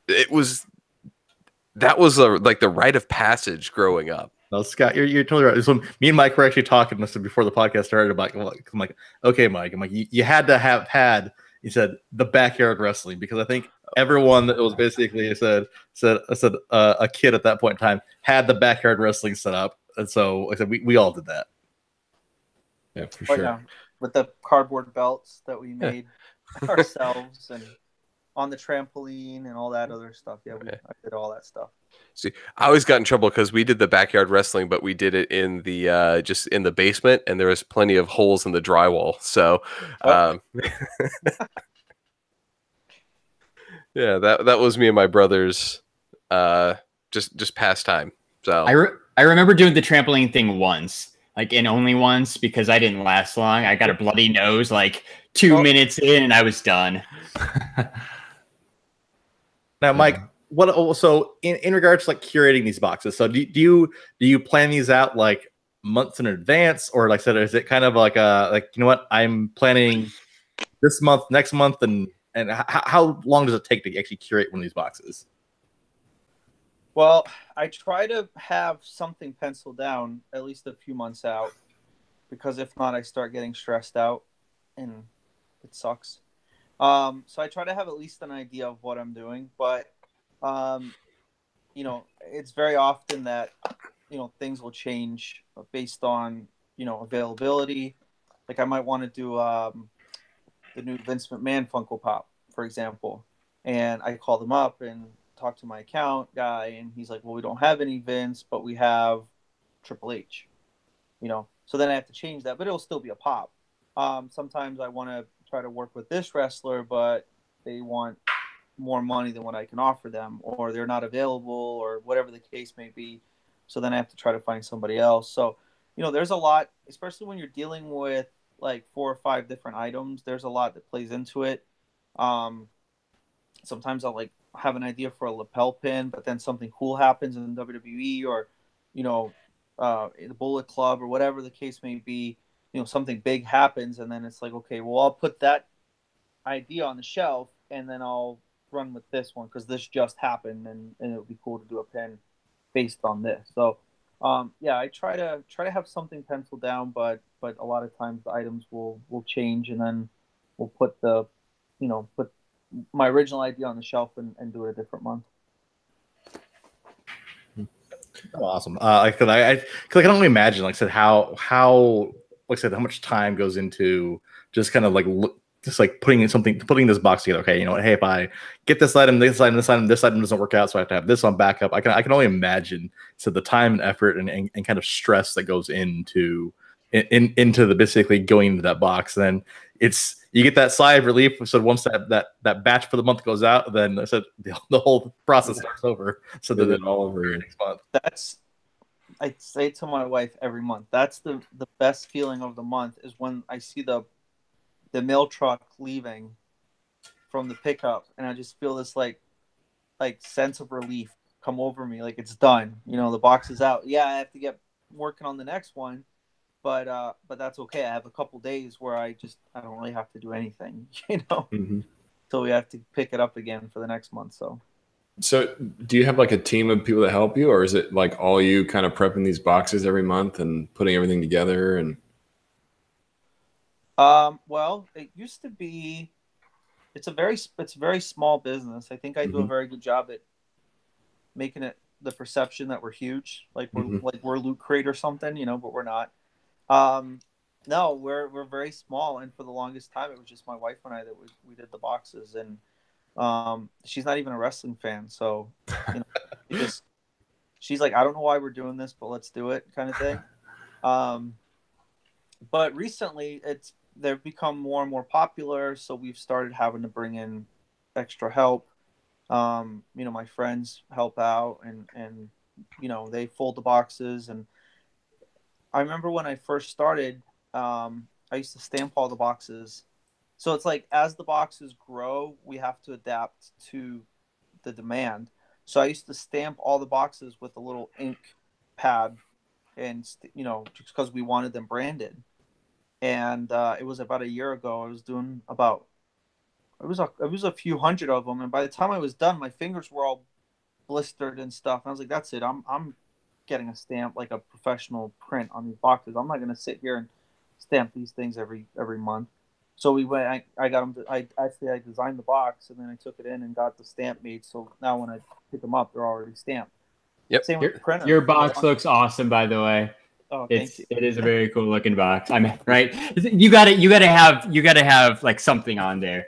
that was like the rite of passage growing up. No, Scott, you're totally right. So me and Mike were actually talking before the podcast started about. I'm like, okay, Mike. I'm like, you had to have had. He said the backyard wrestling because I think everyone that was basically said a kid at that point in time had the backyard wrestling set up, and so like I said we all did that. Yeah, for sure. Yeah. With the cardboard belts that we made ourselves and on the trampoline and all that other stuff. Yeah, I did all that stuff. See, I always got in trouble because we did the backyard wrestling, but we did it in the just in the basement, and there was plenty of holes in the drywall. So, yeah, that was me and my brothers, just pastime. So I remember doing the trampoline thing once, like and only once because I didn't last long. I got a bloody nose like 2 minutes in, and I was done. Now, Mike. So in regards to like curating these boxes, so do you plan these out like months in advance, or like I said, is it kind of like what I'm planning this month, next month, and how long does it take to actually curate one of these boxes? Well, I try to have something penciled down at least a few months out, because if not, I start getting stressed out, and it sucks. So I try to have at least an idea of what I'm doing, but it's very often that, things will change based on, availability. Like I might want to do the new Vince McMahon Funko Pop, for example. And I call them up and talk to my account guy, and he's like, well, we don't have any Vince, but we have Triple H, So then I have to change that, but it'll still be a pop. Sometimes I want to try to work with this wrestler, but they want more money than what I can offer them, or they're not available, or whatever the case may be. So then I have to try to find somebody else. So, there's a lot, especially when you're dealing with like 4 or 5 different items. There's a lot that plays into it. Sometimes I'll like have an idea for a lapel pin, but then something cool happens in WWE or, the Bullet Club or whatever the case may be. Something big happens, and then it's like, okay, well, I'll put that idea on the shelf, and then I'll run with this one because this just happened, and it would be cool to do a pin based on this. So, I try to have something penciled down, but a lot of times the items will change, and then we'll put put my original idea on the shelf and do it a different month. Oh, awesome. I can only imagine, like I said, how how much time goes into just kind of like putting this box together. Okay, hey, if I get this item, this item doesn't work out, so I have to have this on backup. I can only imagine the time and effort and kind of stress that goes into the basically going into that box. And then you get that sigh of relief. So once that batch for the month goes out, then I said the whole process starts over. So that it's all over next month. I say to my wife every month, that's the best feeling of the month is when I see the mail truck leaving from the pickup, and I just feel this like sense of relief come over me, like it's done. The box is out. Yeah, I have to get working on the next one, but that's okay. I have a couple days where I don't really have to do anything, Mm-hmm. So we have to pick it up again for the next month. So do you have like a team of people that help you, or is it like all you kind of prepping these boxes every month and putting everything together? And well, it used to be. It's a very small business. I think I do a very good job at making it the perception that we're huge, like we're Loot Crate or something, but we're not. No, we're very small, and for the longest time, it was just my wife and I that we did the boxes, and she's not even a wrestling fan, so she's like, I don't know why we're doing this, but let's do it, kind of thing. But recently, they've become more and more popular, so we've started having to bring in extra help. My friends help out, and they fold the boxes. And I remember when I first started, I used to stamp all the boxes. So it's like as the boxes grow, we have to adapt to the demand. So I used to stamp all the boxes with a little ink pad, and just because we wanted them branded. And it was about a year ago. I was doing it was a few hundred of them, and by the time I was done, my fingers were all blistered and stuff. And I was like, "That's it. I'm getting a stamp, like a professional print on these boxes. I'm not going to sit here and stamp these things every month." So we went. I got them. I designed the box, and then I took it in and got the stamp made. So now when I pick them up, they're already stamped. Yep. Same with the printer. Your box looks awesome, by the way. Oh, it is a very cool looking box. I mean, right? You gotta have like something on there.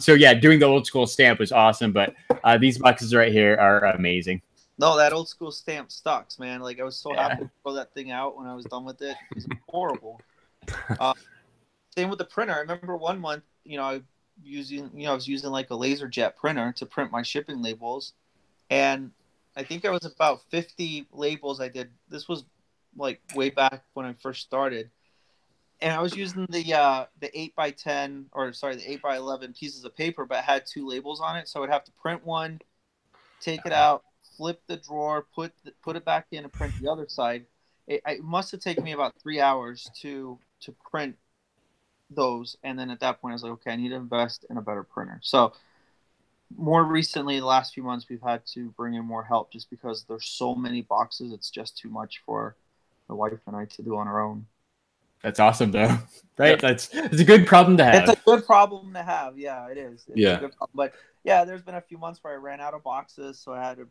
So yeah, doing the old school stamp was awesome, but these boxes right here are amazing. No, that old school stamp sucks, man. Like I was so happy to throw that thing out when I was done with it. It was horrible. Same with the printer. I remember one month, I was using like a laser jet printer to print my shipping labels, and I think I was about 50 labels I did. This was like way back when I first started, and I was using the 8x10 the 8x11 pieces of paper, but it had 2 labels on it, so I'd have to print one, take it out, flip the drawer, put it back in, and print the other side. It must have taken me about 3 hours to print those, and then at that point I was like, okay, I need to invest in a better printer. So more recently, the last few months, we've had to bring in more help just because there's so many boxes. It's just too much for my wife and I to do on our own. That's awesome, though. Right? Yeah. It's a good problem to have. It's a good problem to have. Yeah, it is. It's yeah. a good problem. But yeah, there's been a few months where I ran out of boxes, so I had to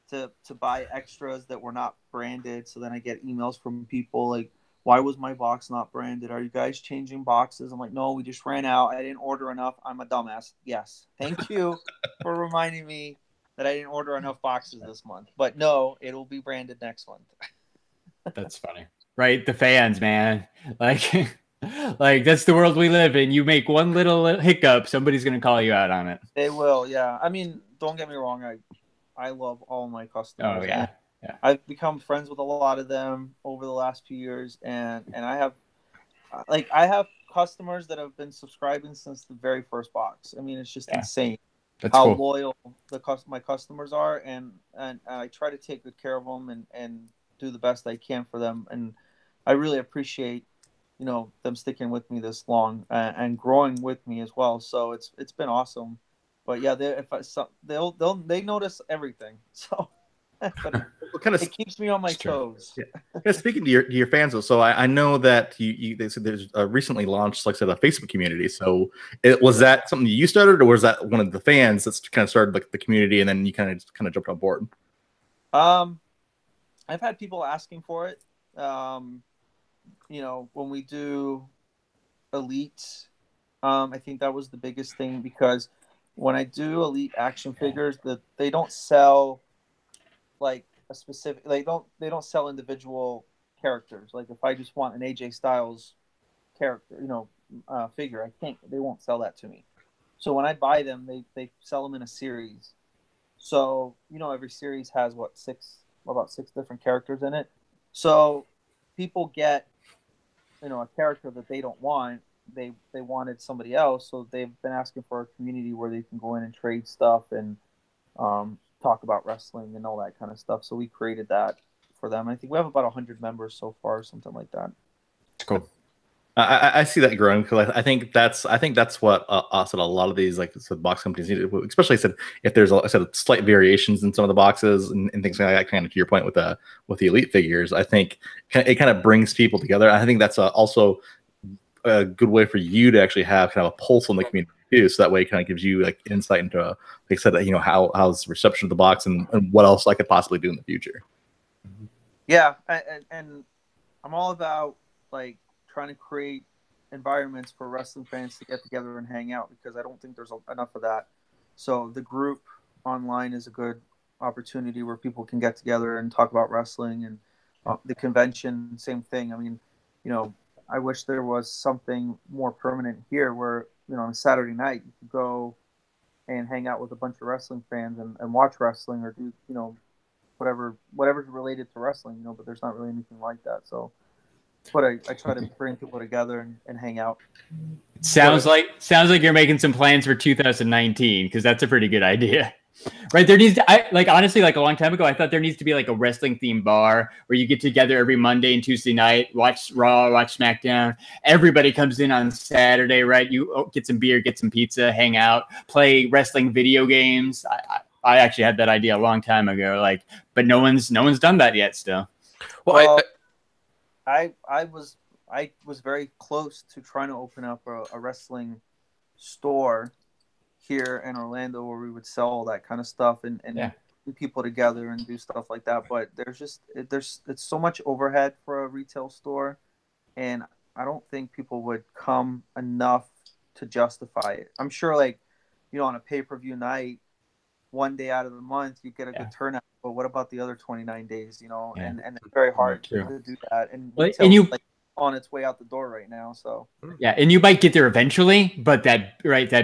to buy extras that were not branded. So then I get emails from people like, why was my box not branded? Are you guys changing boxes? I'm like, no, we just ran out. I didn't order enough. I'm a dumbass. Yes. Thank you for reminding me that I didn't order enough boxes this month. But no, it'll be branded next month. That's funny. Right? The fans, man. Like, like that's the world we live in. You make one little hiccup, somebody's going to call you out on it. They will, yeah. I mean, don't get me wrong. I love all my customers. Oh, yeah. Yeah. I've become friends with a lot of them over the last few years, and I have customers that have been subscribing since the very first box. I mean, it's just insane That's how cool. loyal my customers are, and I try to take good care of them and do the best I can for them, and I really appreciate them sticking with me this long and growing with me as well. So it's been awesome. But yeah, they notice everything. So. But it keeps me on my toes. Yeah. Speaking to your fans, though, so I know that they said there's recently launched, like I said, a Facebook community. So was that something you started, or was that one of the fans that's kind of started like the community, and then you kind of jumped on board? I've had people asking for it. When we do Elite, I think that was the biggest thing, because when I do Elite action figures, that they don't sell like a specific, they don't sell individual characters. Like if I just want an AJ Styles character, figure, they won't sell that to me. So when I buy them, they sell them in a series. So every series has about six different characters in it. So people get a character that they don't want. They wanted somebody else, so they've been asking for a community where they can go in and trade stuff and talk about wrestling and all that kind of stuff. So we created that for them. I think we have about 100 members so far, something like that. It's cool. I see that growing, because I think that's what also a lot of these box companies need, especially if there's slight variations in some of the boxes and things like that. Kind of to your point with the Elite figures, I think it kind of brings people together. I think that's also a good way for you to actually have kind of a pulse on the community too. So that way it kind of gives you insight into, like I said, how's the reception of the box and what else I could possibly do in the future. Yeah, and I'm all about trying to create environments for wrestling fans to get together and hang out, because I don't think there's enough of that. So the group online is a good opportunity where people can get together and talk about wrestling, and the convention, same thing. I mean, I wish there was something more permanent here where, on a Saturday night you could go and hang out with a bunch of wrestling fans and watch wrestling, or do, whatever's related to wrestling, but there's not really anything like that. So but I try to bring people together and hang out. Sounds like you're making some plans for 2019, because that's a pretty good idea. Right, there needs to, honestly, a long time ago, I thought there needs to be a wrestling themed bar where you get together every Monday and Tuesday night, watch Raw, watch SmackDown. Everybody comes in on Saturday, right? You get some beer, get some pizza, hang out, play wrestling video games. I actually had that idea a long time ago, but no one's done that yet still. Well, I was very close to trying to open up a wrestling store here in Orlando where we would sell all that kind of stuff and get people together and do stuff like that. But it's so much overhead for a retail store, and I don't think people would come enough to justify it. I'm sure on a pay-per-view night, one day out of the month, you get a good turnout. But what about the other 29 days, and it's very hard to do that. And retail's on its way out the door right now. So yeah, and you might get there eventually, but that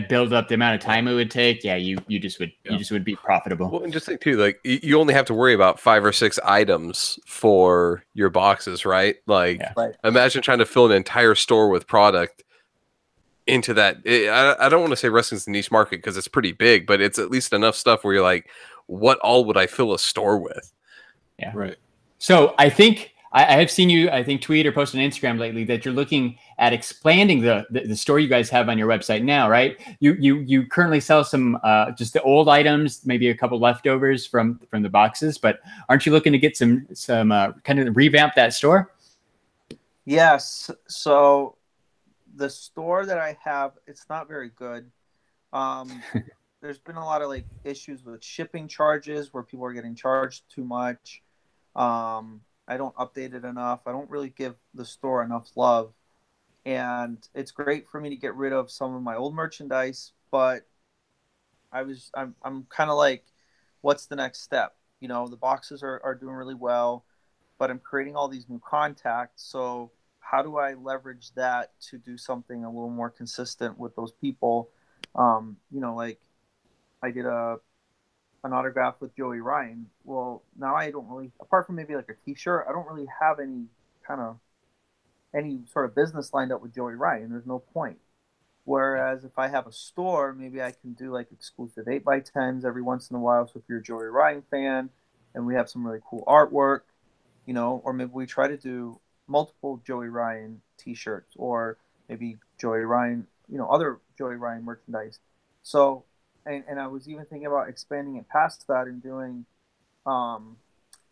build up, the amount of time it would take, you just would be profitable. Well, and just think too, you only have to worry about 5 or 6 items for your boxes, right? Imagine trying to fill an entire store with product into that. I don't want to say wrestling's the niche market, because it's pretty big, but it's at least enough stuff where you're like, what all would I fill a store with? Yeah, right. So I think I have seen you, tweet or post on Instagram lately that you're looking at expanding the store you guys have on your website now, right? You currently sell some just the old items, maybe a couple leftovers from the boxes, but aren't you looking to get some kind of revamp that store? Yes. So the store that I have, it's not very good. there's been a lot of like issues with shipping charges where people are getting charged too much. I don't update it enough. I don't really give the store enough love. And it's great for me to get rid of some of my old merchandise, but I'm kind of like, what's the next step? You know, the boxes are doing really well, but I'm creating all these new contacts. So how do I leverage that to do something a little more consistent with those people? You know, like I did an autograph with Joey Ryan. Well, now I don't really, apart from maybe like a T-shirt, I don't really have any sort of business lined up with Joey Ryan. There's no point. Whereas if I have a store, maybe I can do like exclusive 8x10s every once in a while. So if you're a Joey Ryan fan and we have some really cool artwork, you know, or maybe we try to do multiple Joey Ryan T-shirts or maybe Joey Ryan, you know, other Joey Ryan merchandise. So, and I was even thinking about expanding it past that and doing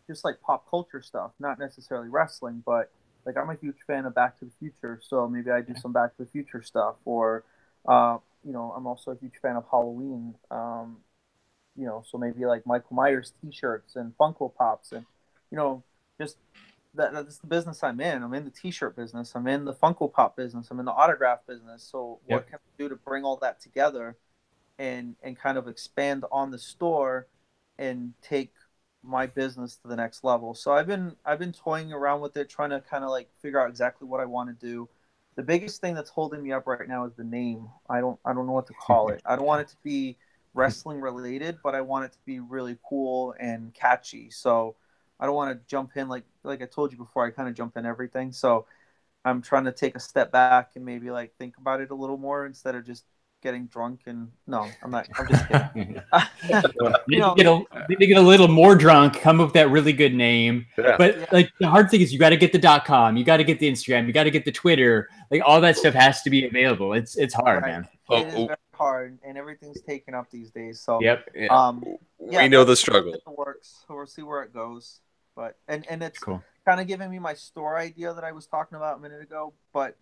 just like pop culture stuff, not necessarily wrestling, but like I'm a huge fan of Back to the Future, so maybe I do some Back to the Future stuff, or you know, I'm also a huge fan of Halloween, you know, so maybe like Michael Myers T-shirts and Funko Pops, and you know, just that's the business I'm in. I'm in the T-shirt business. I'm in the Funko Pop business. I'm in the autograph business. So what can I do to bring all that together and kind of expand on the store and take my business to the next level? So I've been toying around with it, trying to kind of like figure out exactly what I want to do. The biggest thing that's holding me up right now is the name. I don't know what to call it. I don't want it to be wrestling related, but I want it to be really cool and catchy. So I don't want to jump in like I told you before. I kind of jump in everything. So I'm trying to take a step back and maybe like think about it a little more instead of just getting drunk. And no, I'm not. I'm just kidding. Need to get a little more drunk. Come up with that really good name. Yeah. But like the hard thing is, you got to get the .com. You got to get the Instagram. You got to get the Twitter. Like all that stuff has to be available. It's hard, man. It is very hard, and everything's taken up these days. So yep. We know the struggle. It works. So we'll see where it goes. But and it's cool. Kind of giving me my store idea that I was talking about a minute ago, but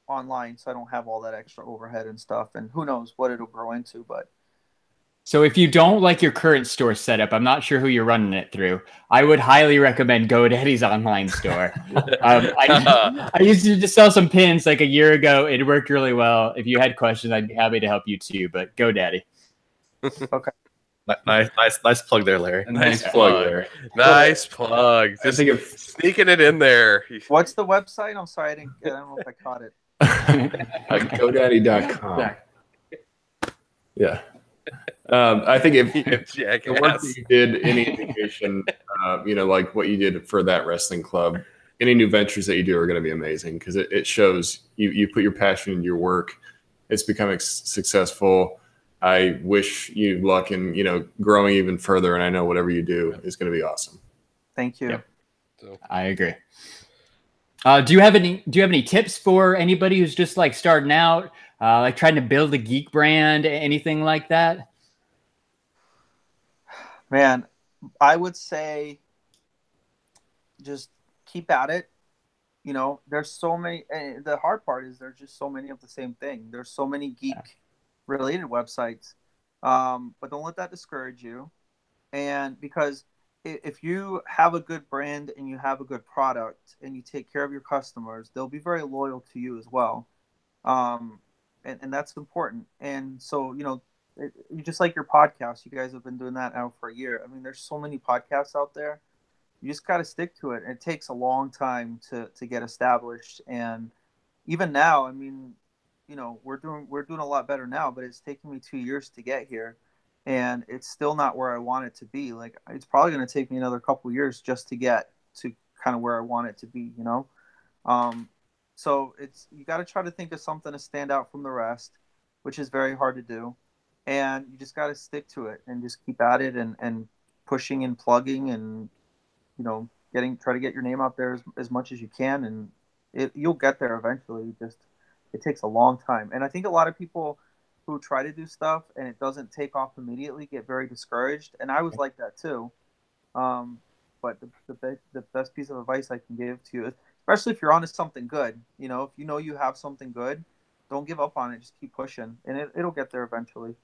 online, so I don't have all that extra overhead and stuff. And who knows what it'll grow into. But so if you don't like your current store setup, I'm not sure who you're running it through. I would highly recommend GoDaddy's online store. I used to just sell some pins like a year ago. It worked really well. If you had questions, I'd be happy to help you too. But GoDaddy. Okay. Nice plug there, Larry. Nice plug there. Nice plug. Just sneaking it in there. What's the website? I'm sorry, I don't know if I caught it. GoDaddy.com. Yeah. I think if the work that you did, any indication, you know, like what you did for that wrestling club, any new ventures that you do are going to be amazing because it shows you put your passion into your work. It's becoming successful. I wish you luck in, you know, growing even further. And I know whatever you do is going to be awesome. Thank you. Yep. I agree. Do you have any tips for anybody who's just like starting out, like trying to build a geek brand, anything like that? Man, I would say just keep at it. You know, there's so many. And the hard part is there's just so many of the same thing. There's so many geek-related websites, but don't let that discourage you. And because if you have a good brand and you have a good product and you take care of your customers, they'll be very loyal to you as well. And that's important. And so, you know, you just like your podcast, you guys have been doing that now for a year. I mean, there's so many podcasts out there. You just got to stick to it. It takes a long time to get established. And even now, I mean, you know, we're doing a lot better now, but it's taken me 2 years to get here. And it's still not where I want it to be. Like, it's probably going to take me another couple years just to get to kind of where I want it to be, you know? So you got to try to think of something to stand out from the rest, which is very hard to do. And you just got to stick to it and just keep at it and pushing and plugging and, you know, try to get your name out there as much as you can. And you'll get there eventually. It takes a long time. And I think a lot of people who try to do stuff and it doesn't take off immediately get very discouraged. And I was like that too. But the best piece of advice I can give to you, especially if you're onto something good, you know, if you know you have something good, don't give up on it. Just keep pushing and it'll get there eventually.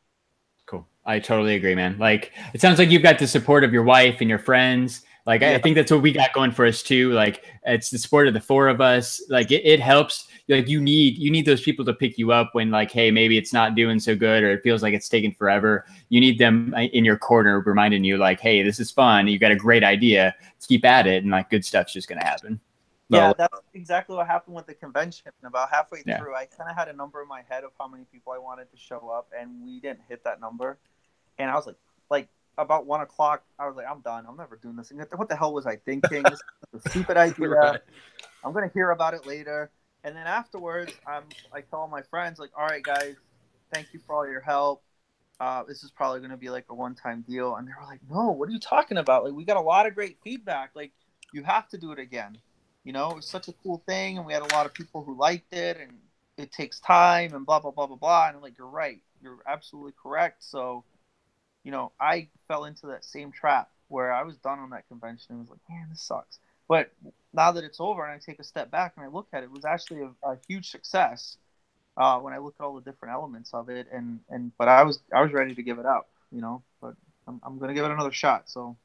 Cool. I totally agree, man. Like, it sounds like you've got the support of your wife and your friends. Like, I think that's what we got going for us too. Like, it's the support of the four of us. Like, it helps. Like, you need those people to pick you up when, like, hey, maybe it's not doing so good, or it feels like it's taking forever. You need them in your corner reminding you, like, hey, this is fun. You got a great idea. Let's keep at it. And like, good stuff's just going to happen. Yeah, that's exactly what happened with the convention. About halfway through, I kind of had a number in my head of how many people I wanted to show up, and we didn't hit that number. And I was like about 1 o'clock, I was like, I'm done. I'm never doing this. What the hell was I thinking? This is a stupid idea. Right. I'm going to hear about it later. And then afterwards, I tell all my friends, like, all right, guys, thank you for all your help. This is probably going to be like a one-time deal. And they were like, no, what are you talking about? Like, we got a lot of great feedback. Like, you have to do it again. You know, it was such a cool thing, and we had a lot of people who liked it, and it takes time, and blah, blah, blah, blah, blah. And I'm like, you're right. You're absolutely correct. So, you know, I fell into that same trap where I was done on that convention and was like, man, this sucks. But now that it's over and I take a step back and I look at it, it was actually a huge success when I look at all the different elements of it. But I was ready to give it up, you know, but I'm going to give it another shot. So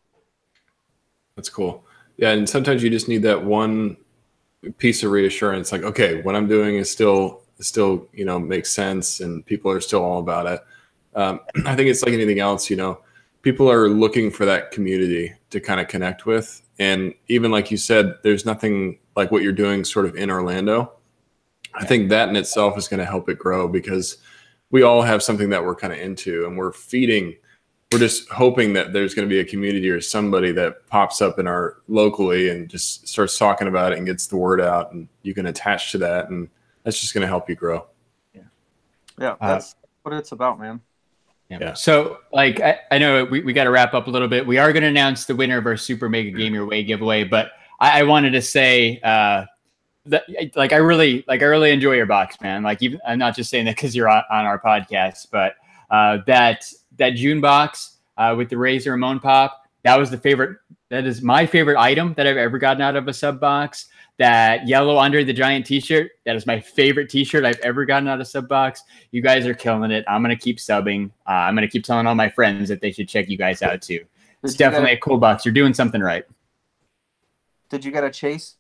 that's cool. Yeah, and sometimes you just need that one piece of reassurance, like, okay, what I'm doing is still, you know, makes sense, and people are still all about it. I think it's like anything else, you know, people are looking for that community to kind of connect with. And even like you said, there's nothing like what you're doing sort of in Orlando. I think that in itself is going to help it grow, because we all have something that we're kind of into, and we're just hoping that there's going to be a community or somebody that pops up in our locally and just starts talking about it and gets the word out, and you can attach to that, and that's just going to help you grow. Yeah, that's what it's about, man. Yeah. So, like, I know we got to wrap up a little bit. We are going to announce the winner of our Super Mega Game Your Way giveaway, but I wanted to say that, like, I really enjoy your box, man. Like, even, I'm not just saying that because you're on our podcast, but that June box with the Razor Ramon pop, that is my favorite item that I've ever gotten out of a sub box. That yellow under the giant t-shirt, that is my favorite t-shirt I've ever gotten out of sub box. You guys are killing it. I'm going to keep subbing. I'm going to keep telling all my friends that they should check you guys out too. It's definitely a cool box. You're doing something right. Did you get a chase?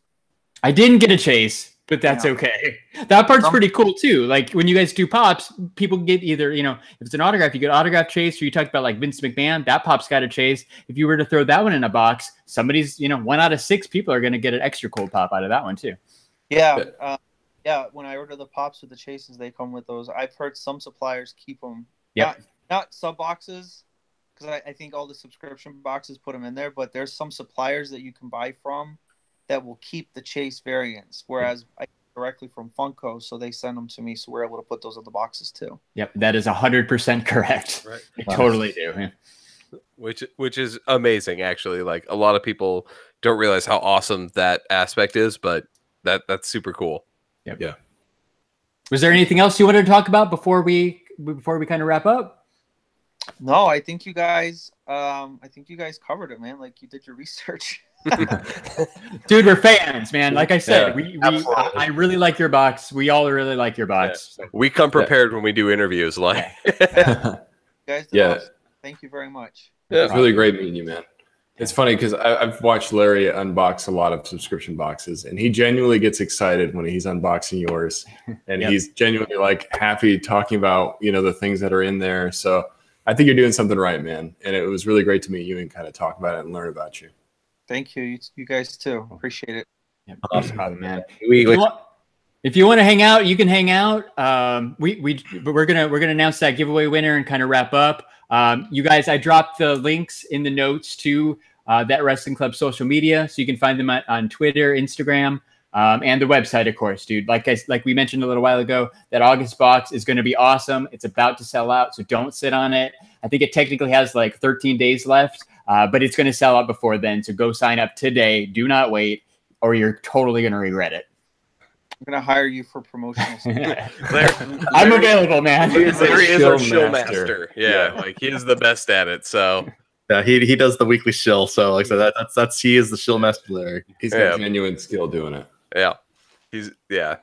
I didn't get a chase, but that's okay. That part's pretty cool too. Like, when you guys do pops, people get either, you know, if it's an autograph, you get autograph chase, or you talked about like Vince McMahon, that pop's got a chase. If you were to throw that one in a box, somebody's, you know, 1 out of 6 people are going to get an extra cool pop out of that one too. Yeah. Yeah. When I order the pops with the chases, they come with those. I've heard some suppliers keep them. Yeah. Not sub boxes, because I think all the subscription boxes put them in there, but there's some suppliers that you can buy from that will keep the chase variants, whereas I directly from Funko, so they send them to me, so we're able to put those in the boxes too. Yep, that is 100% correct. Right. I totally do. Yeah. Which is amazing, actually. Like, a lot of people don't realize how awesome that aspect is, but that's super cool. Yep. Yeah. Was there anything else you wanted to talk about before we kind of wrap up? No, I think you guys covered it, man. Like, you did your research. Dude, we're fans, man. Like I said, I really like your box. We all really like your box. Yeah. We come prepared when we do interviews. Like, you guys did awesome. Thank you very much. Yeah, it's really great meeting you, man. It's funny because I've watched Larry unbox a lot of subscription boxes, and he genuinely gets excited when he's unboxing yours, and he's genuinely like happy talking about, you know, the things that are in there. So I think you're doing something right, man. And it was really great to meet you and kind of talk about it and learn about you. Thank you. You guys too. Appreciate it. Yep. Awesome, man. If you want to hang out, you can hang out. But we're gonna announce that giveaway winner and kind of wrap up. You guys, I dropped the links in the notes to that wrestling club social media, so you can find them on Twitter, Instagram, and the website, of course, dude. Like we mentioned a little while ago, that August box is going to be awesome. It's about to sell out, so don't sit on it. I think it technically has like 13 days left, but it's going to sell out before then. So go sign up today. Do not wait, or you're totally going to regret it. I'm going to hire you for promotional I'm available, man. Larry is our shill master. Yeah, like he is the best at it. So yeah, he does the weekly shill. So like I said, that's he is the shill master, Larry. He's got genuine skill doing it. Yeah,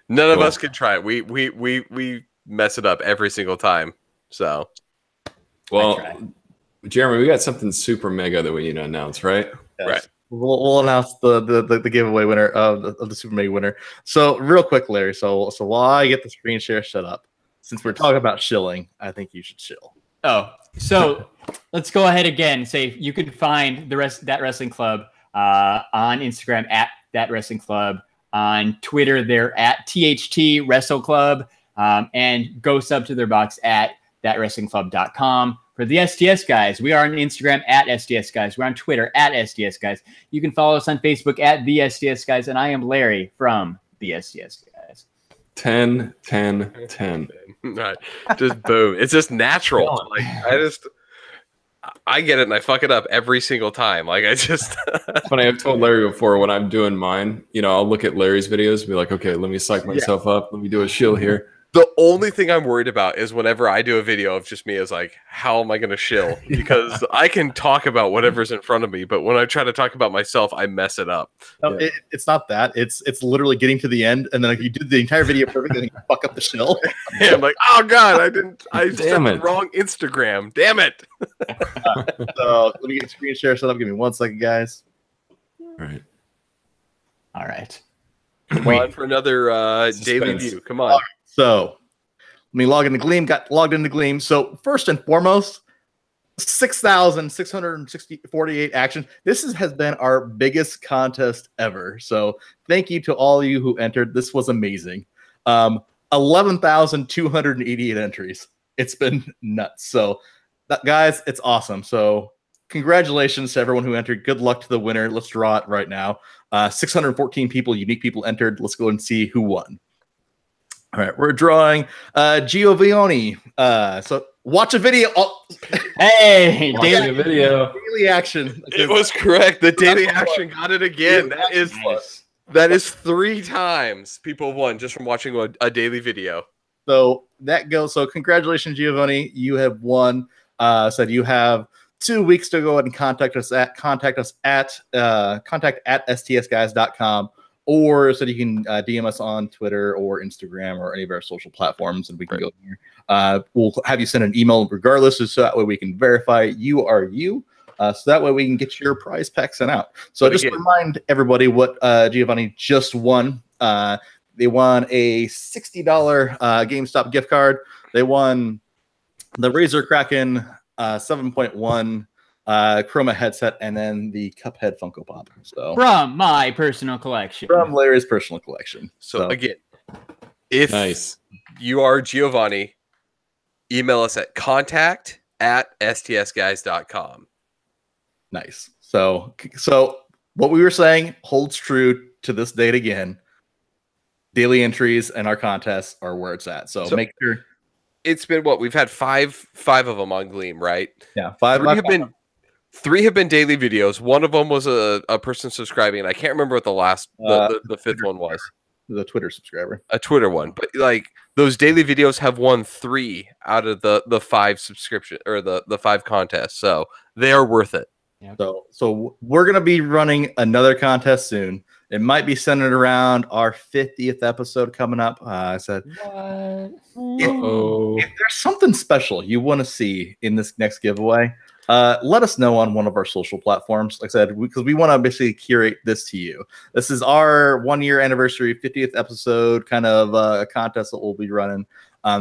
none of us can try it. We mess it up every single time. So Well, Jeremy, we got something super mega that we need to announce, right? Yes. Right. We'll announce the giveaway winner of the Super Mega winner. So real quick, Larry. So while I get the screen share set up, since we're talking about shilling, I think you should chill. Oh, so let's go ahead again. Say you can find that wrestling club on Instagram at that wrestling club. On Twitter, they're at THT Wrestle Club, and go sub to their box at thatwrestlingclub.com. For the STS Guys, we are on Instagram at STS Guys. We're on Twitter at STS Guys. You can follow us on Facebook at the STS Guys, and I am Larry from the STS Guys. 10, 10, 10. Right. Just boom. It's just natural. Like I get it and I fuck it up every single time. Like it's funny. I've told Larry before when I'm doing mine, I'll look at Larry's videos and be like, okay, let me psych myself up. Let me do a shill here. The only thing I'm worried about is whenever I do a video of just me is like, how am I going to shill? Because I can talk about whatever's in front of me, but when I try to talk about myself, I mess it up. No, it's not that. It's literally getting to the end, and then you do the entire video perfect, and you fuck up the shill. Yeah, I'm like, oh god, I set Damn the it. wrong Instagram. Damn it. So let me get the screen share set up. Give me 1 second, guys. All right. Come on for another daily view. Come on. So let me log into Gleam. Got logged into Gleam. So first and foremost, 6,648 action. This has been our biggest contest ever. So thank you to all of you who entered. This was amazing. 11,288 entries. It's been nuts. So guys, it's awesome. So congratulations to everyone who entered. Good luck to the winner. Let's draw it right now. 614 people, unique people entered. Let's go and see who won. All right, we're drawing Giovanni. So watch a video. Oh. Hey, Daily video. Daily action. It was correct. The daily action got it again. That is 3 times people won just from watching a daily video. So that goes. So congratulations, Giovanni. You have won. Said you have 2 weeks to go ahead and contact us at STSguys.com, or so you can DM us on Twitter or Instagram or any of our social platforms, and we can go there. We'll have you send an email regardless, so that way we can verify you are you. So that way we can get your prize pack sent out. So just to remind everybody what Giovanni just won. They won a $60 GameStop gift card. They won the Razer Kraken 7.1 Chroma headset, and then the Cuphead Funko Pop. So from my personal collection. From Larry's personal collection. So again, if you are Giovanni, email us at contact@stsguys.com. Nice. So what we were saying holds true to this date again. Daily entries and our contests are where it's at. So make sure. It's been what we've had five of them on Gleam, right? Yeah, 5 Three have been daily videos. One of them was a person subscribing, and I can't remember what the last the fifth one was. The Twitter subscriber, a Twitter one. But like those daily videos have won 3 out of the 5 subscription or the 5 contests, so they are worth it. Yep. So we're gonna be running another contest soon. It might be centered around our 50th episode coming up. I said, if there's something special you want to see in this next giveaway, let us know on one of our social platforms. Like I said, because we want to basically curate this to you. This is our 1-year anniversary, 50th episode kind of a contest that we'll be running.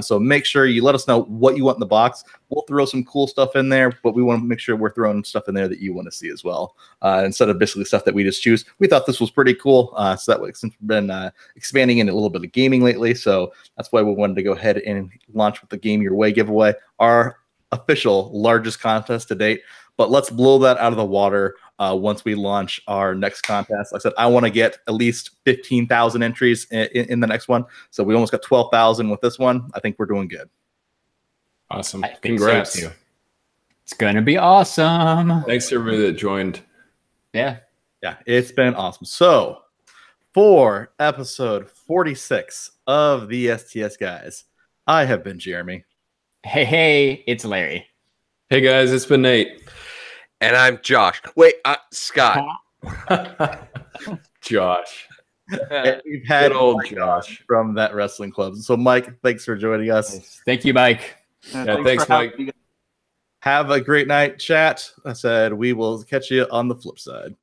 So make sure you let us know what you want in the box. We'll throw some cool stuff in there, but we want to make sure we're throwing stuff in there that you want to see as well. Instead of basically stuff that we just choose. We thought this was pretty cool. So that way, since we've been expanding in a little bit of gaming lately, so that's why we wanted to go ahead and launch with the Game Your Way giveaway, our official largest contest to date. But let's blow that out of the water once we launch our next contest. Like I said, I want to get at least 15,000 entries in the next one. So we almost got 12,000 with this one. I think we're doing good. Awesome. Congrats. So it's going to be awesome. Thanks to everybody that joined. Yeah, it's been awesome. So for episode 46 of the STS Guys, I have been Jeremy. Hey, it's Larry. Hey guys, it's been Nate. And I'm Josh. Wait, Scott. Josh. We've had good old Josh from that wrestling club. So Mike, thanks for joining us. Thank you, Mike. Yeah, thanks Mike. Have a great night, chat. I said we will catch you on the flip side.